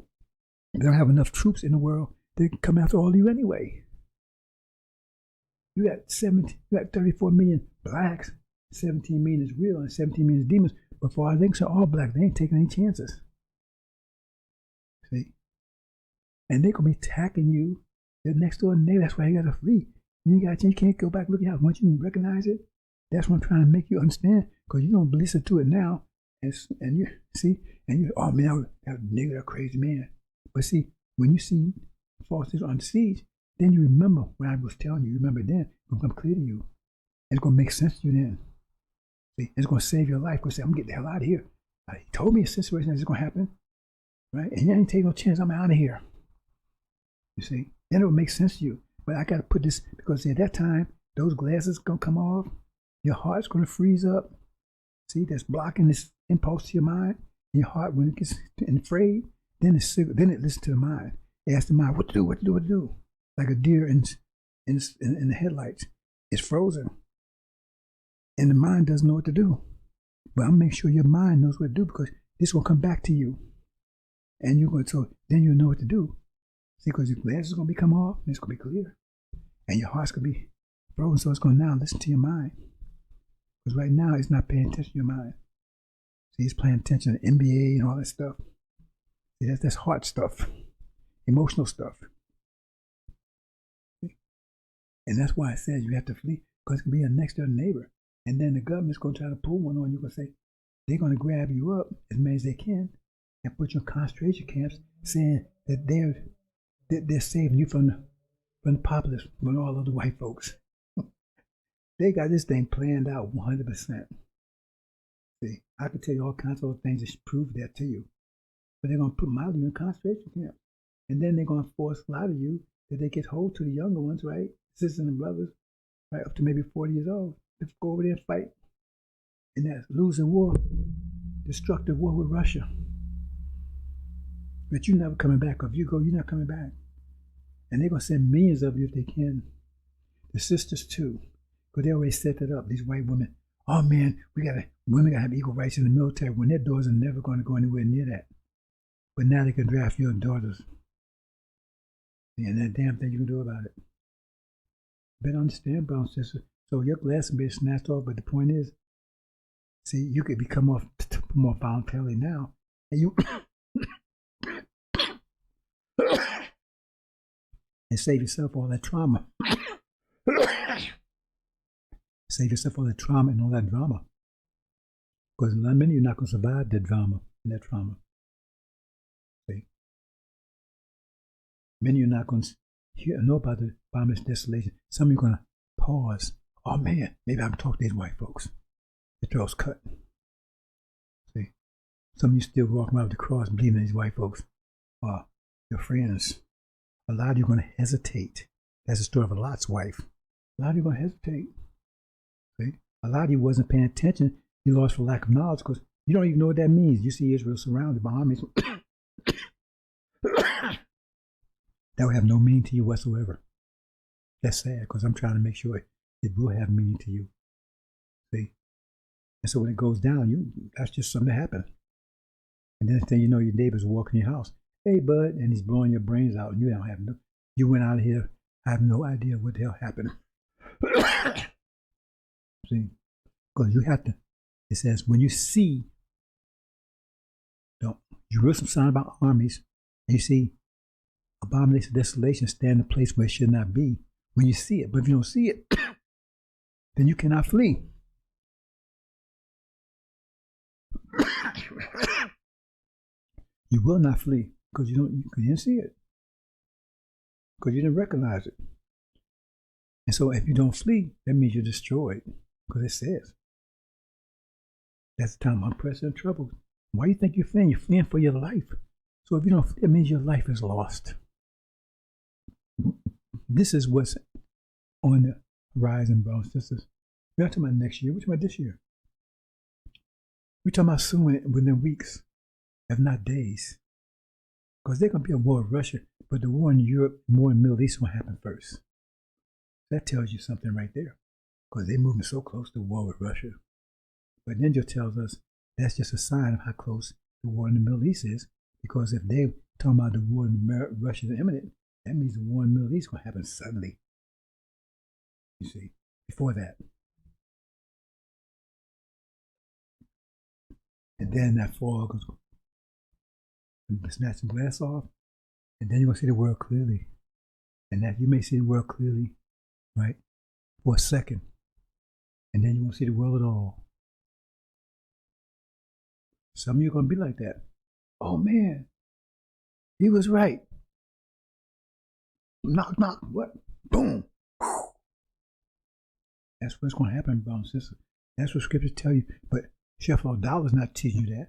Speaker 1: they don't have enough troops in the world. They can come after all of you anyway. You got 34 million blacks. 17 million is real and 17 million is demons. But for our links are all black. They ain't taking any chances. See? And they're going to be attacking you. They're next door neighbor. That's why you got to flee. You can't go back and look at your house. Once you recognize it, that's what I'm trying to make you understand. Because you don't listen to it now. And you see, and you, oh man, that nigga, that crazy man. But see, when you see falseness on the siege, then you remember what I was telling you. You remember then, it's going to come clear to you. And it's going to make sense to you then. See, it's going to save your life. Because I'm going to get the hell out of here. He told me a situation that's going to happen, right? And you ain't taking no chance. I'm out of here. You see, then it will make sense to you. But I got to put this, because at that time, those glasses going to come off. Your heart's going to freeze up. See, that's blocking this impulse to your mind. And your heart, when it gets afraid, then it listens to the mind. It asks the mind, what to do, what to do, what to do. Like a deer in the headlights. It's frozen. And the mind doesn't know what to do. But I'm making sure your mind knows what to do, because this will come back to you. And so then you'll know what to do. See, because your glasses are going to come off, and it's going to be clear. And your heart's going to be frozen, so it's going to now listen to your mind. Because right now, it's not paying attention to your mind. See, it's paying attention to NBA and all that stuff. See, that's heart stuff, emotional stuff. See? And that's why I said you have to flee, because it can be a next door neighbor. And then the government's going to try to pull one on you. Going to say, they're going to grab you up as many as they can and put you in concentration camps, saying that they're saving you from the populace, from all of the white folks. They got this thing planned out 100%. See, I could tell you all kinds of things that prove that to you. But they're going to put you in concentration camp. And then they're going to force a lot of you that they get hold to the younger ones, right? Sisters and brothers, right up to maybe 40 years old. Let's go over there and fight. And that's losing war, destructive war with Russia. But you're never coming back. If you go, you're not coming back. And they're going to send millions of you if they can. The sisters too. Because they already set that up. These white women, oh man, women gotta have equal rights in the military, when their daughters are never going to go anywhere near that. But now they can draft your daughters. And that damn thing you can do about it. Better understand, brothers and sisters. So your glass will be snatched off, but the point is, see, you could become more voluntarily now, and you and save yourself all that trauma. Save yourself all that trauma and all that drama. Because many of you are not going to survive that drama and that trauma. See? Many of you are not going to know about the bottomless desolation. Some of you are going to pause. Oh man, maybe I can talk to these white folks. The throat's cut. See? Some of you still walking around with the cross believing in these white folks are your friends. A lot of you are going to hesitate. That's the story of Lot's wife. A lot of you are going to hesitate. See? A lot of you wasn't paying attention. You lost for lack of knowledge, because you don't even know what that means. You see Israel surrounded by armies. That would have no meaning to you whatsoever. That's sad, because I'm trying to make sure it will have meaning to you. See? And so when it goes down, that's just something that happened. And then the thing you know, your neighbor's walking your house. Hey, bud, and he's blowing your brains out, and you went out of here, I have no idea what the hell happened. See? Because you have to, it says, when you see Jerusalem surrounded by armies, and you see abomination of desolation stand in a place where it should not be, when you see it, but if you don't see it, then you cannot flee. You will not flee because you didn't see it, because you didn't recognize it. And so if you don't flee, that means you're destroyed, because it says that's the time of unprecedented trouble. Why do you think you're fleeing? You're fleeing for your life. So if you don't flee, it means your life is lost. This is what's on the horizon, brothers and sisters. We're not talking about next year. We're talking about this year. We're talking about soon, within weeks, if not days. Because there's going to be a war with Russia, but the war in Europe, war in the Middle East will happen first. That tells you something right there, because they're moving so close to war with Russia. But Ninja tells us that's just a sign of how close the war in the Middle East is, because if they're talking about the war in Russia is imminent, that means the war in the Middle East will happen suddenly. You see, before that. And then that fog goes, snatch the glass off, and then you're going to see the world clearly. And that you may see the world clearly, right, for a second, and then you won't see the world at all. Some of you are going to be like that. Oh man, he was right. Knock, knock, what? Boom. That's what's going to happen, brothers and sisters. That's what scriptures tell you. But Chef O'Donnell's not teaching you that.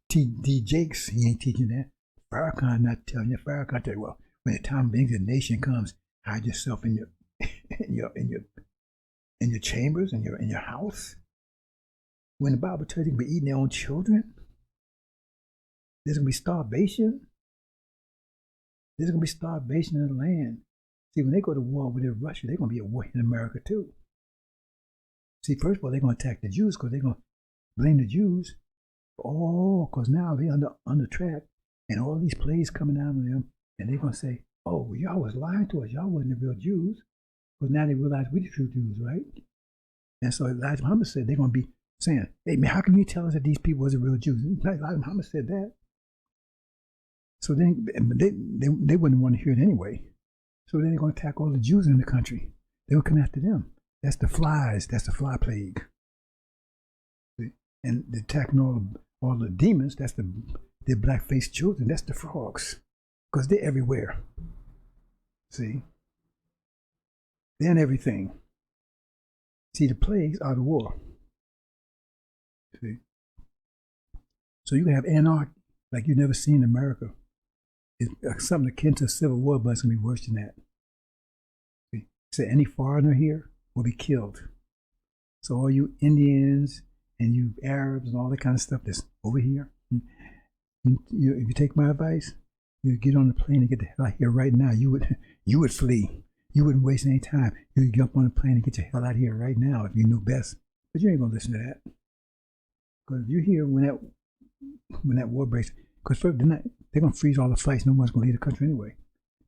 Speaker 1: D. Jakes, he ain't teaching that. Farrakhan not telling you. Farrakhan tell you, well, when the time brings, the nation comes, hide yourself in your in your chambers, in your house. When the Bible tells you to be eating their own children, there's gonna be starvation. There's gonna be starvation in the land. See, when they go to war with Russia, they're gonna be at war in America too. See, first of all, they're gonna attack the Jews because they're gonna blame the Jews. Oh, because now they're under track, and all these plays coming out of them, and they're gonna say, "Oh, y'all was lying to us. Y'all wasn't the real Jews." Because now they realize we the true Jews, right? And so Elijah Muhammad said they're gonna be saying, "Hey man, how can you tell us that these people was the real Jews?" Elijah Muhammad said that. So then they wouldn't want to hear it anyway. So then they're gonna attack all the Jews in the country. They're gonna come after them. That's the flies. That's the fly plague. See? And they're attacking all the demons. That's the black-faced children. That's the frogs, because they're everywhere. See, they're in everything. See, the plagues are the war. See, so you can have anarchy like you've never seen in America. It's something akin to a civil war, but it's gonna be worse than that. See, so any foreigner here will be killed. So all you Indians and you Arabs and all that kind of stuff that's over here, if you take my advice, you get on the plane and get the hell out of here right now. You would flee. You wouldn't waste any time. You would jump on a plane and get your hell out of here right now if you knew best. But you ain't gonna listen to that. Because if you're here when that war breaks, because first they're gonna freeze all the flights. No one's gonna leave the country anyway.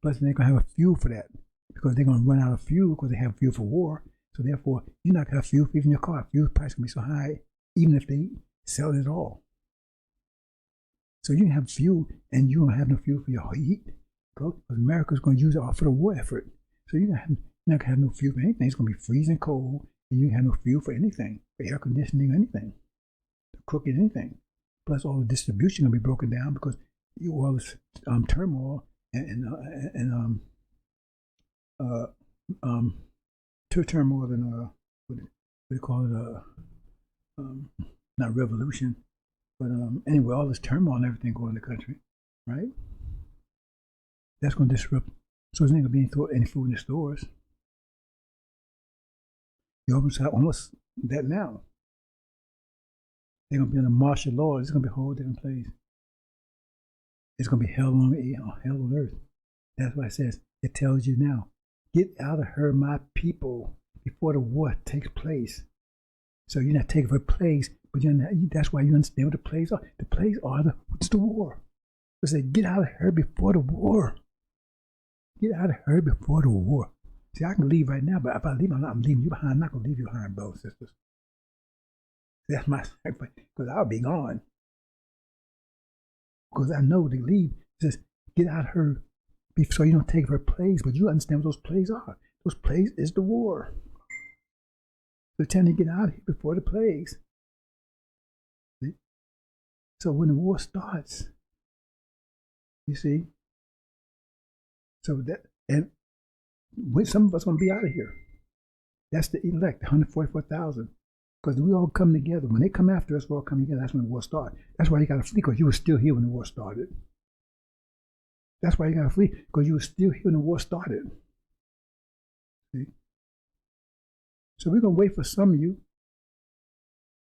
Speaker 1: Plus they're gonna have a fuel for that because they're gonna run out of fuel because they have fuel for war. So therefore, you're not gonna have fuel for even your car. Fuel price gonna be so high, even if they sell it all. So you can have fuel, and you don't have no fuel for your heat, because America's going to use it all for the war effort. So you're not going to have no fuel for anything. It's going to be freezing cold, and you have no fuel for anything, for air conditioning or anything, for cooking anything. Plus, all the distribution going to be broken down because all this turmoil turmoil and what do you call it? Not revolution. But anyway, all this turmoil and everything going in the country, right? That's going to disrupt. So there's not going to be any food in the stores. You almost that now. They're going to be under martial law. It's going to be a whole different place. It's going to be hell on earth. That's why it says, it tells you now, get out of her, my people, before the war takes place. So you're not taking her place. But that's why you understand what the plagues are. The plagues are the war. They say, get out of her before the war. Get out of her before the war. See, I can leave right now, but if I leave, I'm leaving you behind. I'm not going to leave you behind, brothers and sisters. That's my sacrifice, because I'll be gone. Because I know to leave, it says, get out of her so you don't take her plagues. But you understand what those plagues are. Those plagues is the war. They're trying to get out of here before the plagues. So when the war starts, you see, so that, and when some of us going to be out of here. That's the elect, 144,000. Because we all come together. When they come after us, we all come together. That's when the war starts. That's why you got to flee, because you were still here when the war started. That's why you got to flee, because you were still here when the war started. See? So we're going to wait for some of you,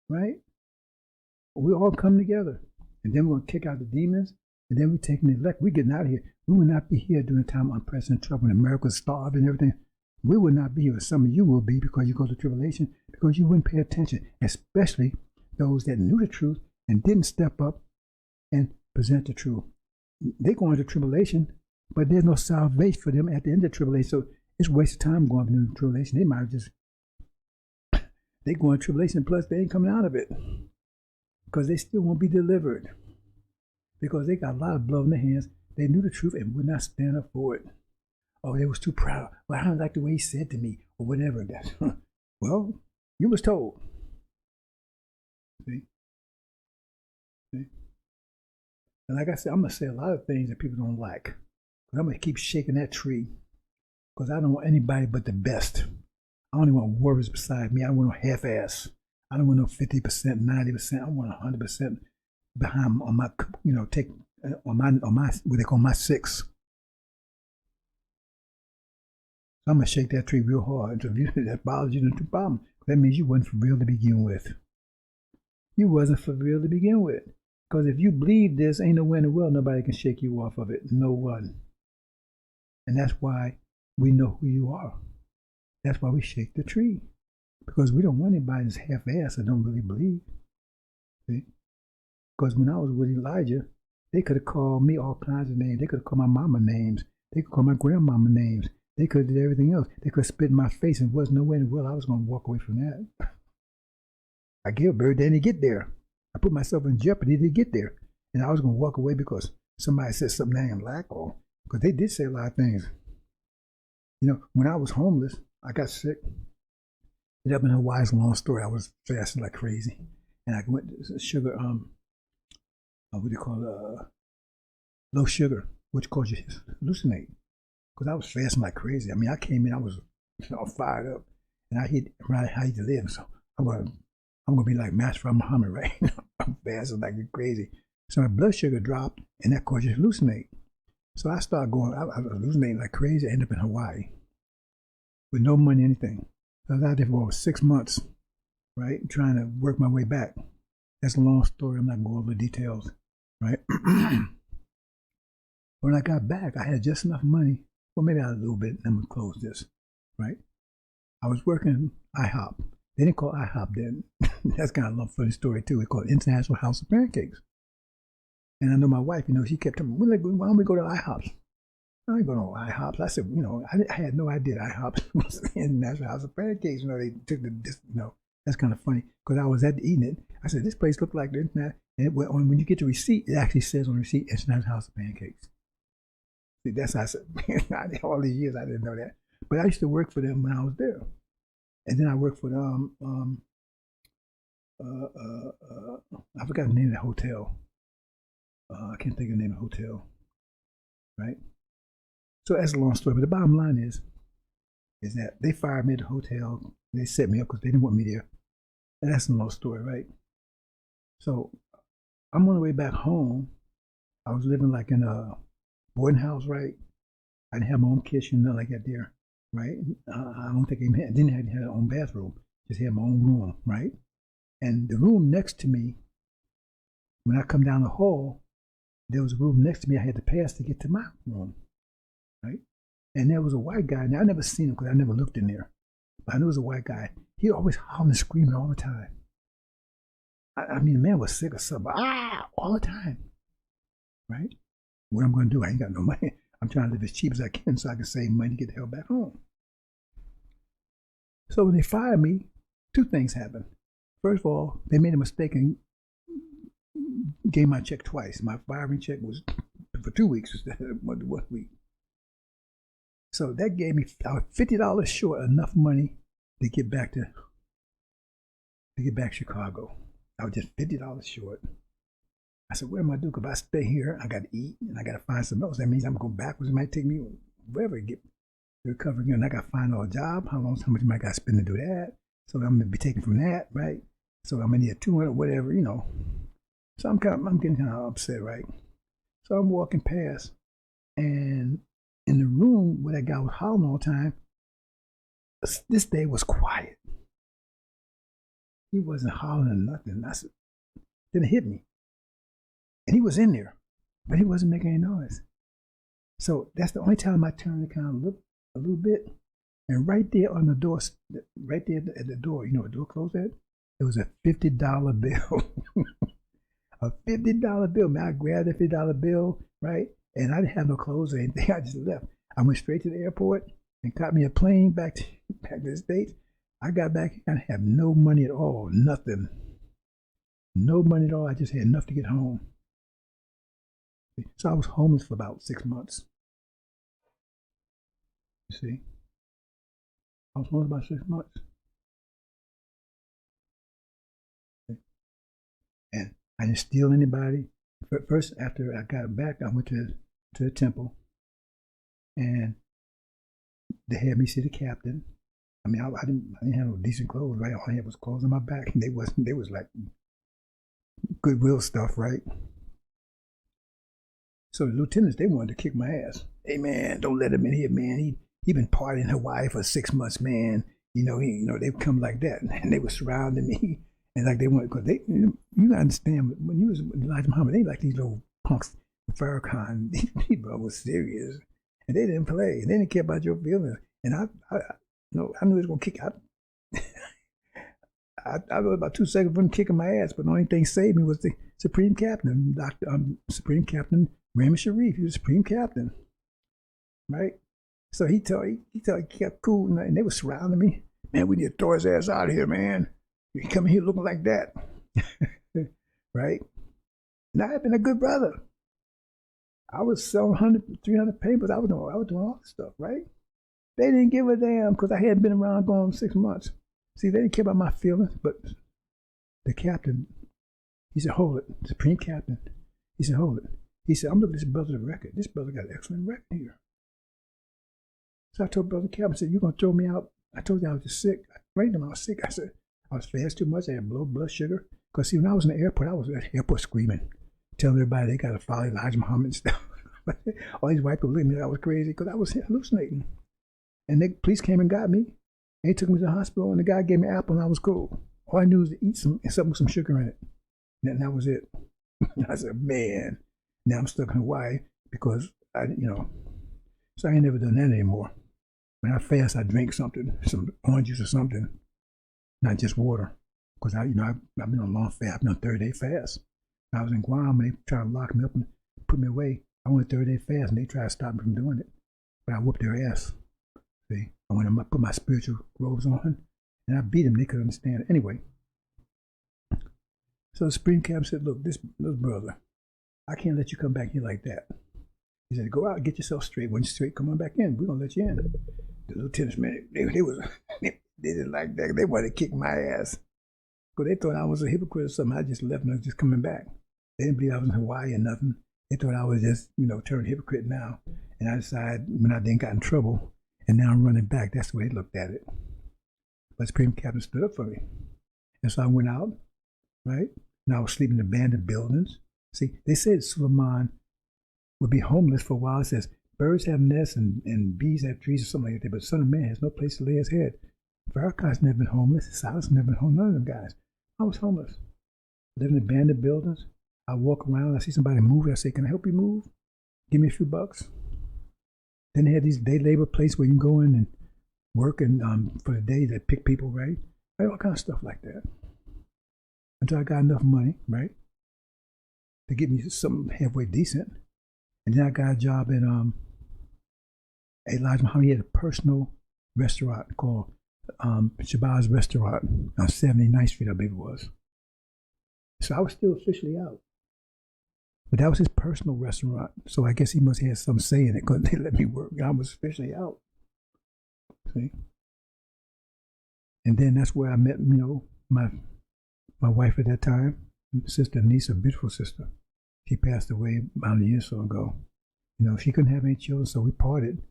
Speaker 1: right? We all come together, and then we're going to kick out the demons, and then we're taking the elect. We're getting out of here. We will not be here during the time of unprecedented trouble when America's starved and everything. We will not be here. Some of you will be because you go to tribulation, because you wouldn't pay attention, especially those that knew the truth and didn't step up and present the truth. They go into tribulation, but there's no salvation for them at the end of tribulation. So it's a waste of time going into tribulation. They might just, they go into tribulation, plus they ain't coming out of it. Because they still won't be delivered. Because they got a lot of blood in their hands. They knew the truth and would not stand up for it. Oh, they was too proud. Well, I don't like the way he said to me, or whatever. Well, you was told. See? See? And like I said, I'm going to say a lot of things that people don't like. But I'm going to keep shaking that tree. Because I don't want anybody but the best. I only want warriors beside me. I don't want no half-ass. I don't want no 50%, 90%. I want 100% behind on my, take on my what they call my six. So I'm gonna shake that tree real hard. So if that bothers you, no problem. That means you wasn't for real to begin with. You wasn't for real to begin with. Because if you believe this, ain't nowhere in the world nobody can shake you off of it. No one. And that's why we know who you are. That's why we shake the tree. Because we don't want anybody that's half-assed and don't really believe. See? Because when I was with Elijah, they could have called me all kinds of names. They could have called my mama names. They could call my grandmama names. They could have did everything else. They could have spit in my face and wasn't no way in the world I was going to walk away from that. I gave a bird, they didn't get there. I put myself in jeopardy to get there. And I was going to walk away because somebody said something I didn't like, or because they did say a lot of things. When I was homeless, I got sick. It up in Hawaii, it's a long story. I was fasting like crazy. And I went to sugar, what do you call it? Low sugar, which causes you to hallucinate. Because I was fasting like crazy. I mean, I came in, I was all fired up. And I hit right how to live. So I'm gonna be like Master Muhammad, right? I'm fasting like crazy. So my blood sugar dropped, and that caused you to hallucinate. So I started going, I was hallucinating like crazy. I ended up in Hawaii with no money, anything. So I was out there for over 6 months, right? Trying to work my way back. That's a long story. I'm not going to go over the details, right? When I got back, I had just enough money. Well, maybe I had a little bit, and I'm going to close this, right? I was working IHOP. They didn't call IHOP then. That's kind of a funny story, too. They called International House of Pancakes. And I know my wife, she kept telling me, why don't we go to IHOPs? I ain't going to IHOPs. I said, I had no idea IHOPs was the International House of Pancakes. They took that's kind of funny. Because I was eating it. I said, this place looked like the Internet. And when you get the receipt, it actually says on the receipt, International House of Pancakes. See, that's how I said, all these years I didn't know that. But I used to work for them when I was there. And then I worked for I forgot the name of the hotel. I can't think of the name of the hotel, right? So that's a long story, but the bottom line is that they fired me at the hotel. They set me up because they didn't want me there. And that's a long story, right? So I'm on the way back home. I was living like in a boarding house, right? I didn't have my own kitchen, nothing like that there, right? I don't think I didn't have my own bathroom, just had my own room, right? And the room next to me, when I come down the hall, there was a room next to me I had to pass to get to my room, right? And there was a white guy. Now, I never seen him because I never looked in there. But I knew it was a white guy. He always howling and screaming all the time. I mean, the man was sick or something. All the time, right? What I'm going to do, I ain't got no money. I'm trying to live as cheap as I can so I can save money to get the hell back home. So when they fired me, two things happened. First of all, they made a mistake and gave my check twice. My firing check was for 2 weeks instead of 1 week. So that gave me $50 short, enough money to get back to Chicago. I was just $50 short. I said, what am I do? Because if I stay here, I got to eat and I got to find something else. That means I'm going backwards. It might take me wherever to get recovery. And I got to find a job. How much money I got to spend to do that? So I'm going to be taken from that, right? So I'm going to need 200, whatever, So I'm getting kind of upset, right? So I'm walking past, and in the room where that guy was howling all the time, this day was quiet. He wasn't hollering or nothing. I said, then it hit me. And he was in there, but he wasn't making any noise. So that's the only time I turned to kind of look a little bit. And right there on the door, right there at the door, the door closed at, it was a $50 bill. A $50 bill. Man, I grabbed a $50 bill, right? And I didn't have no clothes or anything. I just left. I went straight to the airport and caught me a plane back to the States. I got back and I had no money at all. Nothing. No money at all. I just had enough to get home. So I was homeless for about 6 months. You see? I was homeless about 6 months. And I didn't steal anybody. First, after I got back, I went to the temple. And they had me see the captain. I mean, I didn't have no decent clothes, right? All I had was clothes on my back, and they was like Goodwill stuff, right? So the lieutenants, they wanted to kick my ass. Hey man, don't let him in here, man. He been partying Hawaii for 6 months, man. They come like that, and they were surrounding me, and like they wanted, because you gotta understand, when you was with Elijah Muhammad, they like these little punks. Farrakhan, these people was serious, and they didn't play. They didn't care about your feelings, and I knew it was gonna kick out. I was about 2 seconds from kicking my ass, but the only thing saved me was the Supreme Captain, Supreme Captain Raymond Sharif. He was Supreme Captain, right? So he kept cool, and they were surrounding me. Man, we need to throw his ass out of here, man. You come here looking like that, right? And I had been a good brother. I was selling 100, 300 papers. I was doing all this stuff, right? They didn't give a damn because I hadn't been around going 6 months. See, they didn't care about my feelings, but the captain, he said, hold it. The Supreme Captain, he said, hold it. He said, I'm looking at this brother's record. This brother got an excellent record here. So I told Brother Captain, I said, you're going to throw me out? I told you I was just sick. I explained to him I was sick. I said, I was fast too much. I had low blood sugar. Because, see, when I was in the airport, I was at the airport screaming, telling everybody they got to follow Elijah Muhammad and stuff. All these white people looked at me like I was crazy because I was hallucinating. And the police came and got me. They took me to the hospital, and the guy gave me an apple, and I was cool. All I knew was to eat something with some sugar in it. And that was it. I said, man, now I'm stuck in Hawaii because so I ain't never done that anymore. When I fast, I drink something, some orange juice or something, not just water. Because I've been on a long fast. I've been on 30-day fast. I was in Guam, and they tried to lock me up and put me away. I went 30-day fast, and they tried to stop me from doing it. But I whooped their ass. See, I went and put my spiritual robes on, and I beat them. They couldn't understand it. Anyway, so the Supreme Captain said, look, this brother, I can't let you come back here like that. He said, go out and get yourself straight. When you're straight, come on back in. We're going to let you in. The lieutenants, man, they didn't like that. They wanted to kick my ass. Because they thought I was a hypocrite or something. I just left and I was just coming back. They didn't believe I was in Hawaii or nothing. They thought I was just, turned hypocrite now. And I decided when I then got in trouble, and now I'm running back. That's the way they looked at it. But Supreme Captain stood up for me. And so I went out, right? And I was sleeping in abandoned buildings. See, they said Suleiman would be homeless for a while. It says birds have nests and bees have trees or something like that, but the Son of Man has no place to lay his head. Farrakhan's never been homeless. Silas never been homeless. None of them guys. I was homeless. Living in abandoned buildings. I walk around. I see somebody move. I say, can I help you move? Give me a few bucks. Then they had these day labor places where you can go in and work and for the day they pick people, right? All kind of stuff like that. Until I got enough money, right, to get me something halfway decent. And then I got a job at Elijah Muhammad. He had a personal restaurant called Shabazz Restaurant on 79th Street, I believe it was. So I was still officially out. But that was his personal restaurant. So I guess he must have had some say in it because they let me work. I was officially out. See? And then that's where I met, my wife at that time, sister, niece, a beautiful sister. She passed away about a year or so ago. She couldn't have any children, so we parted,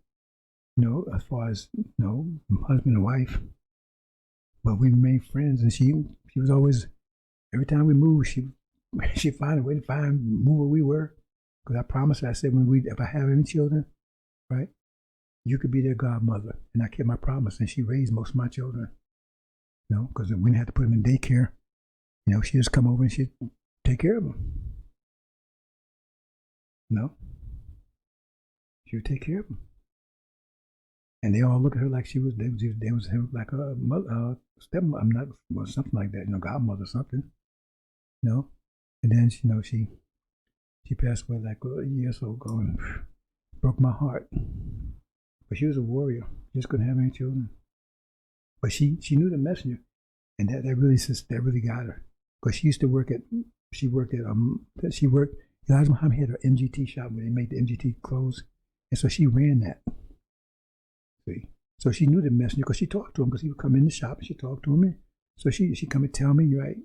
Speaker 1: as far as, husband and wife. But we remained friends, and she was always, every time we moved, she'd find a way to move where we were. Because I promised her, I said, if I have any children, right, you could be their godmother. And I kept my promise, and she raised most of my children. Because we didn't have to put them in daycare. She'd just come over and she'd take care of them. She would take care of them. And they all look at her like they was like a mother, stepmother, not something like that, godmother or something. And then she passed away like a year or so ago and broke my heart. But she was a warrior. She just couldn't have any children. But she knew the messenger, and that really got her. Because Elijah Muhammad had her MGT shop where they made the MGT clothes, and so she ran that. See, so she knew the messenger because she talked to him because he would come in the shop and she talked to him. And so she come and tell me, right?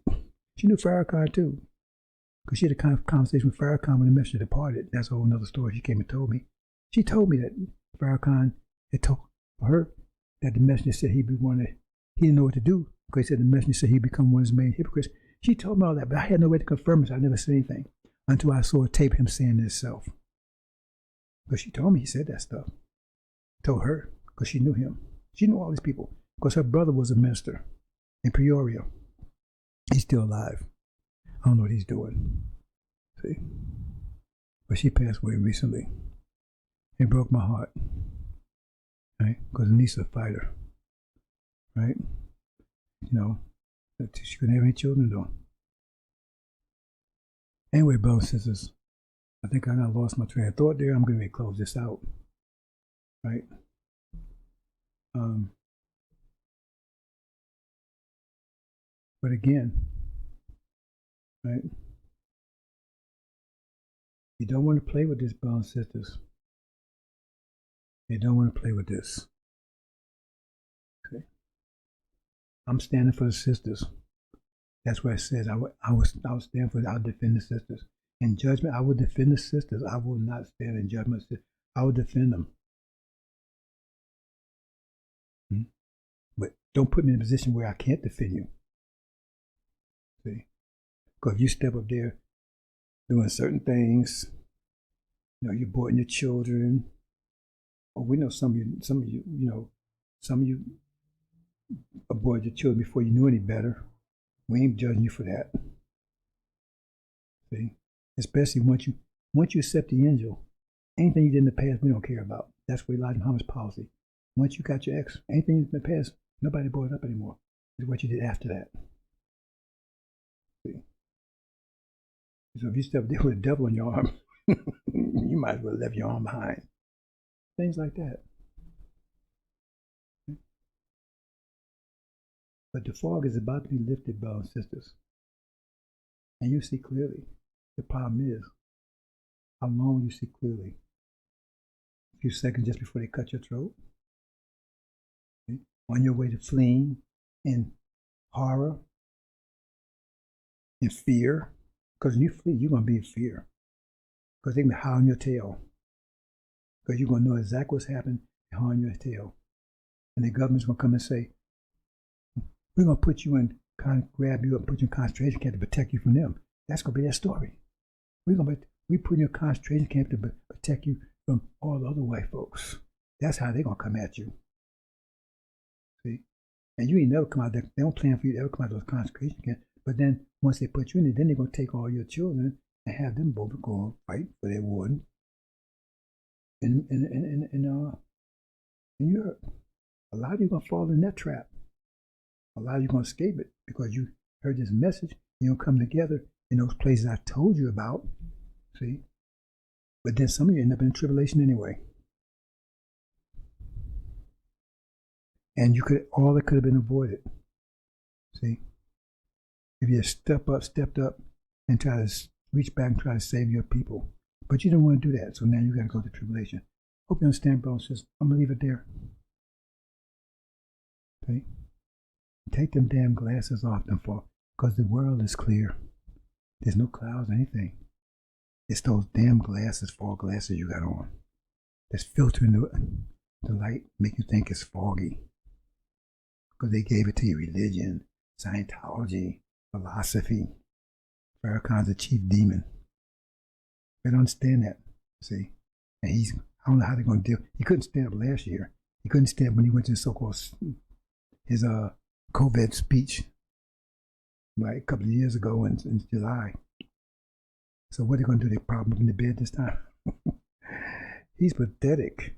Speaker 1: She knew Farrakhan too, because she had a kind of conversation with Farrakhan when the messenger departed. That's a whole nother story. She came and told me. She told me that Farrakhan had told her that the messenger said he'd be one of, he didn't know what to do because he said the messenger said he'd become one of his main hypocrites. She told me all that, but I had no way to confirm it, so I never said anything until I saw a tape of him saying it himself. But she told me he said that stuff. Told her, because she knew him. She knew all these people, because her brother was a minister in Peoria. He's still alive. I don't know what he's doing. See? But she passed away recently. It broke my heart. Right? Because Anissa's a fighter. Right? You know, she couldn't have any children though. Anyway, brothers and sisters, I think I now lost my train of thought there. I'm going to close this out. Right? But again, right? You don't want to play with this, brothers and sisters. You don't want to play with this. Okay? I'm standing for the sisters. That's what I said. I would stand for. I'll defend the sisters. In judgment, I will defend the sisters. I will not stand in judgment. I will defend them. But don't put me in a position where I can't defend you. See? Because if you step up there doing certain things, you know, you're aborting your children. Or we know some of you aborted your children before you knew any better. We ain't judging you for that. See? Especially once you accept the angel, anything you did in the past, we don't care about. That's what Elijah Muhammad's policy. Once you got your ex, anything in the past, nobody brought it up anymore. It's what you did after that. See? So if you step there with a devil in your arm, you might as well have left your arm behind. Things like that. But the fog is about to be lifted, brothers and sisters. And you see clearly. The problem is, how long you see clearly. A few seconds just before they cut your throat. Okay? On your way to fleeing in horror, in fear. Because when you flee, you're going to be in fear. Because they're going to be high on your tail. Because you're going to know exactly what's happened and high on your tail. And the government's going to come and say, we're going to put you in, grab you up and put you in concentration camp to protect you from them. That's going to be their story. We put you in a concentration camp to protect you from all the other white folks. That's how they're going to come at you. See? And you ain't never come out there. They don't plan for you to ever come out of those concentration camps. But then once they put you in there, then they're going to take all your children and have them both go and fight for their warden in Europe. A lot of you are going to fall in that trap. A lot of you are going to escape it because you heard this message. You're going to come together in those places I told you about. See? But then some of you end up in tribulation anyway. And all that could have been avoided. See? If you stepped up and try to reach back and try to save your people. But you don't want to do that, so now you got to go to tribulation. Hope you understand, brothers and sisters. I'm going to leave it there. Okay? Take them damn glasses off them, because the world is clear. There's no clouds or anything. It's those damn glasses, fog glasses you got on. That's filtering the light, make you think it's foggy. Because they gave it to you, religion, Scientology, philosophy. Farrakhan'S the chief demon. They don't understand that, see? And I don't know how they're going to deal. He couldn't stand up last year. He couldn't stand up when he went to his so-called, his COVID speech, like a couple of years ago in July. So what are they going to do? They prop him up in the bed this time? He's pathetic.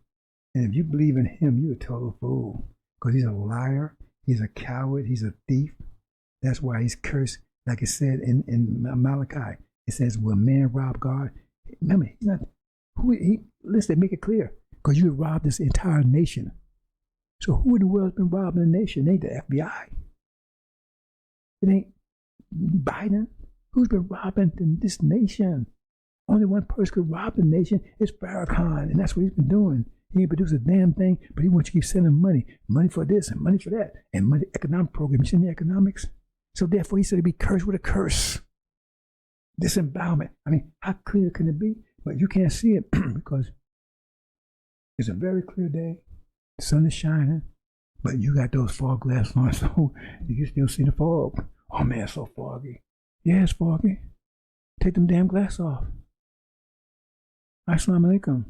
Speaker 1: And if you believe in him, you're a total fool. Because he's a liar, he's a coward, he's a thief. That's why he's cursed. Like it said in Malachi, it says, will man rob God? Remember, he's not, listen, make it clear. Because you robbed this entire nation. So who in the world has been robbing the nation? It ain't the FBI. It ain't Biden. Who's been robbing this nation? Only one person could rob the nation. It's Farrakhan, and that's what he's been doing. He ain't produced a damn thing, but he wants you to keep sending money for this and money for that, and money economic program. You see the economics? So therefore, he said to be cursed with a curse. Disembowelment. I mean, how clear can it be? But you can't see it because it's a very clear day. The sun is shining. But you got those fog glasses on, so you can still see the fog. Oh man, it's so foggy. Yeah, it's foggy. Take them damn glasses off. Assalamu alaikum.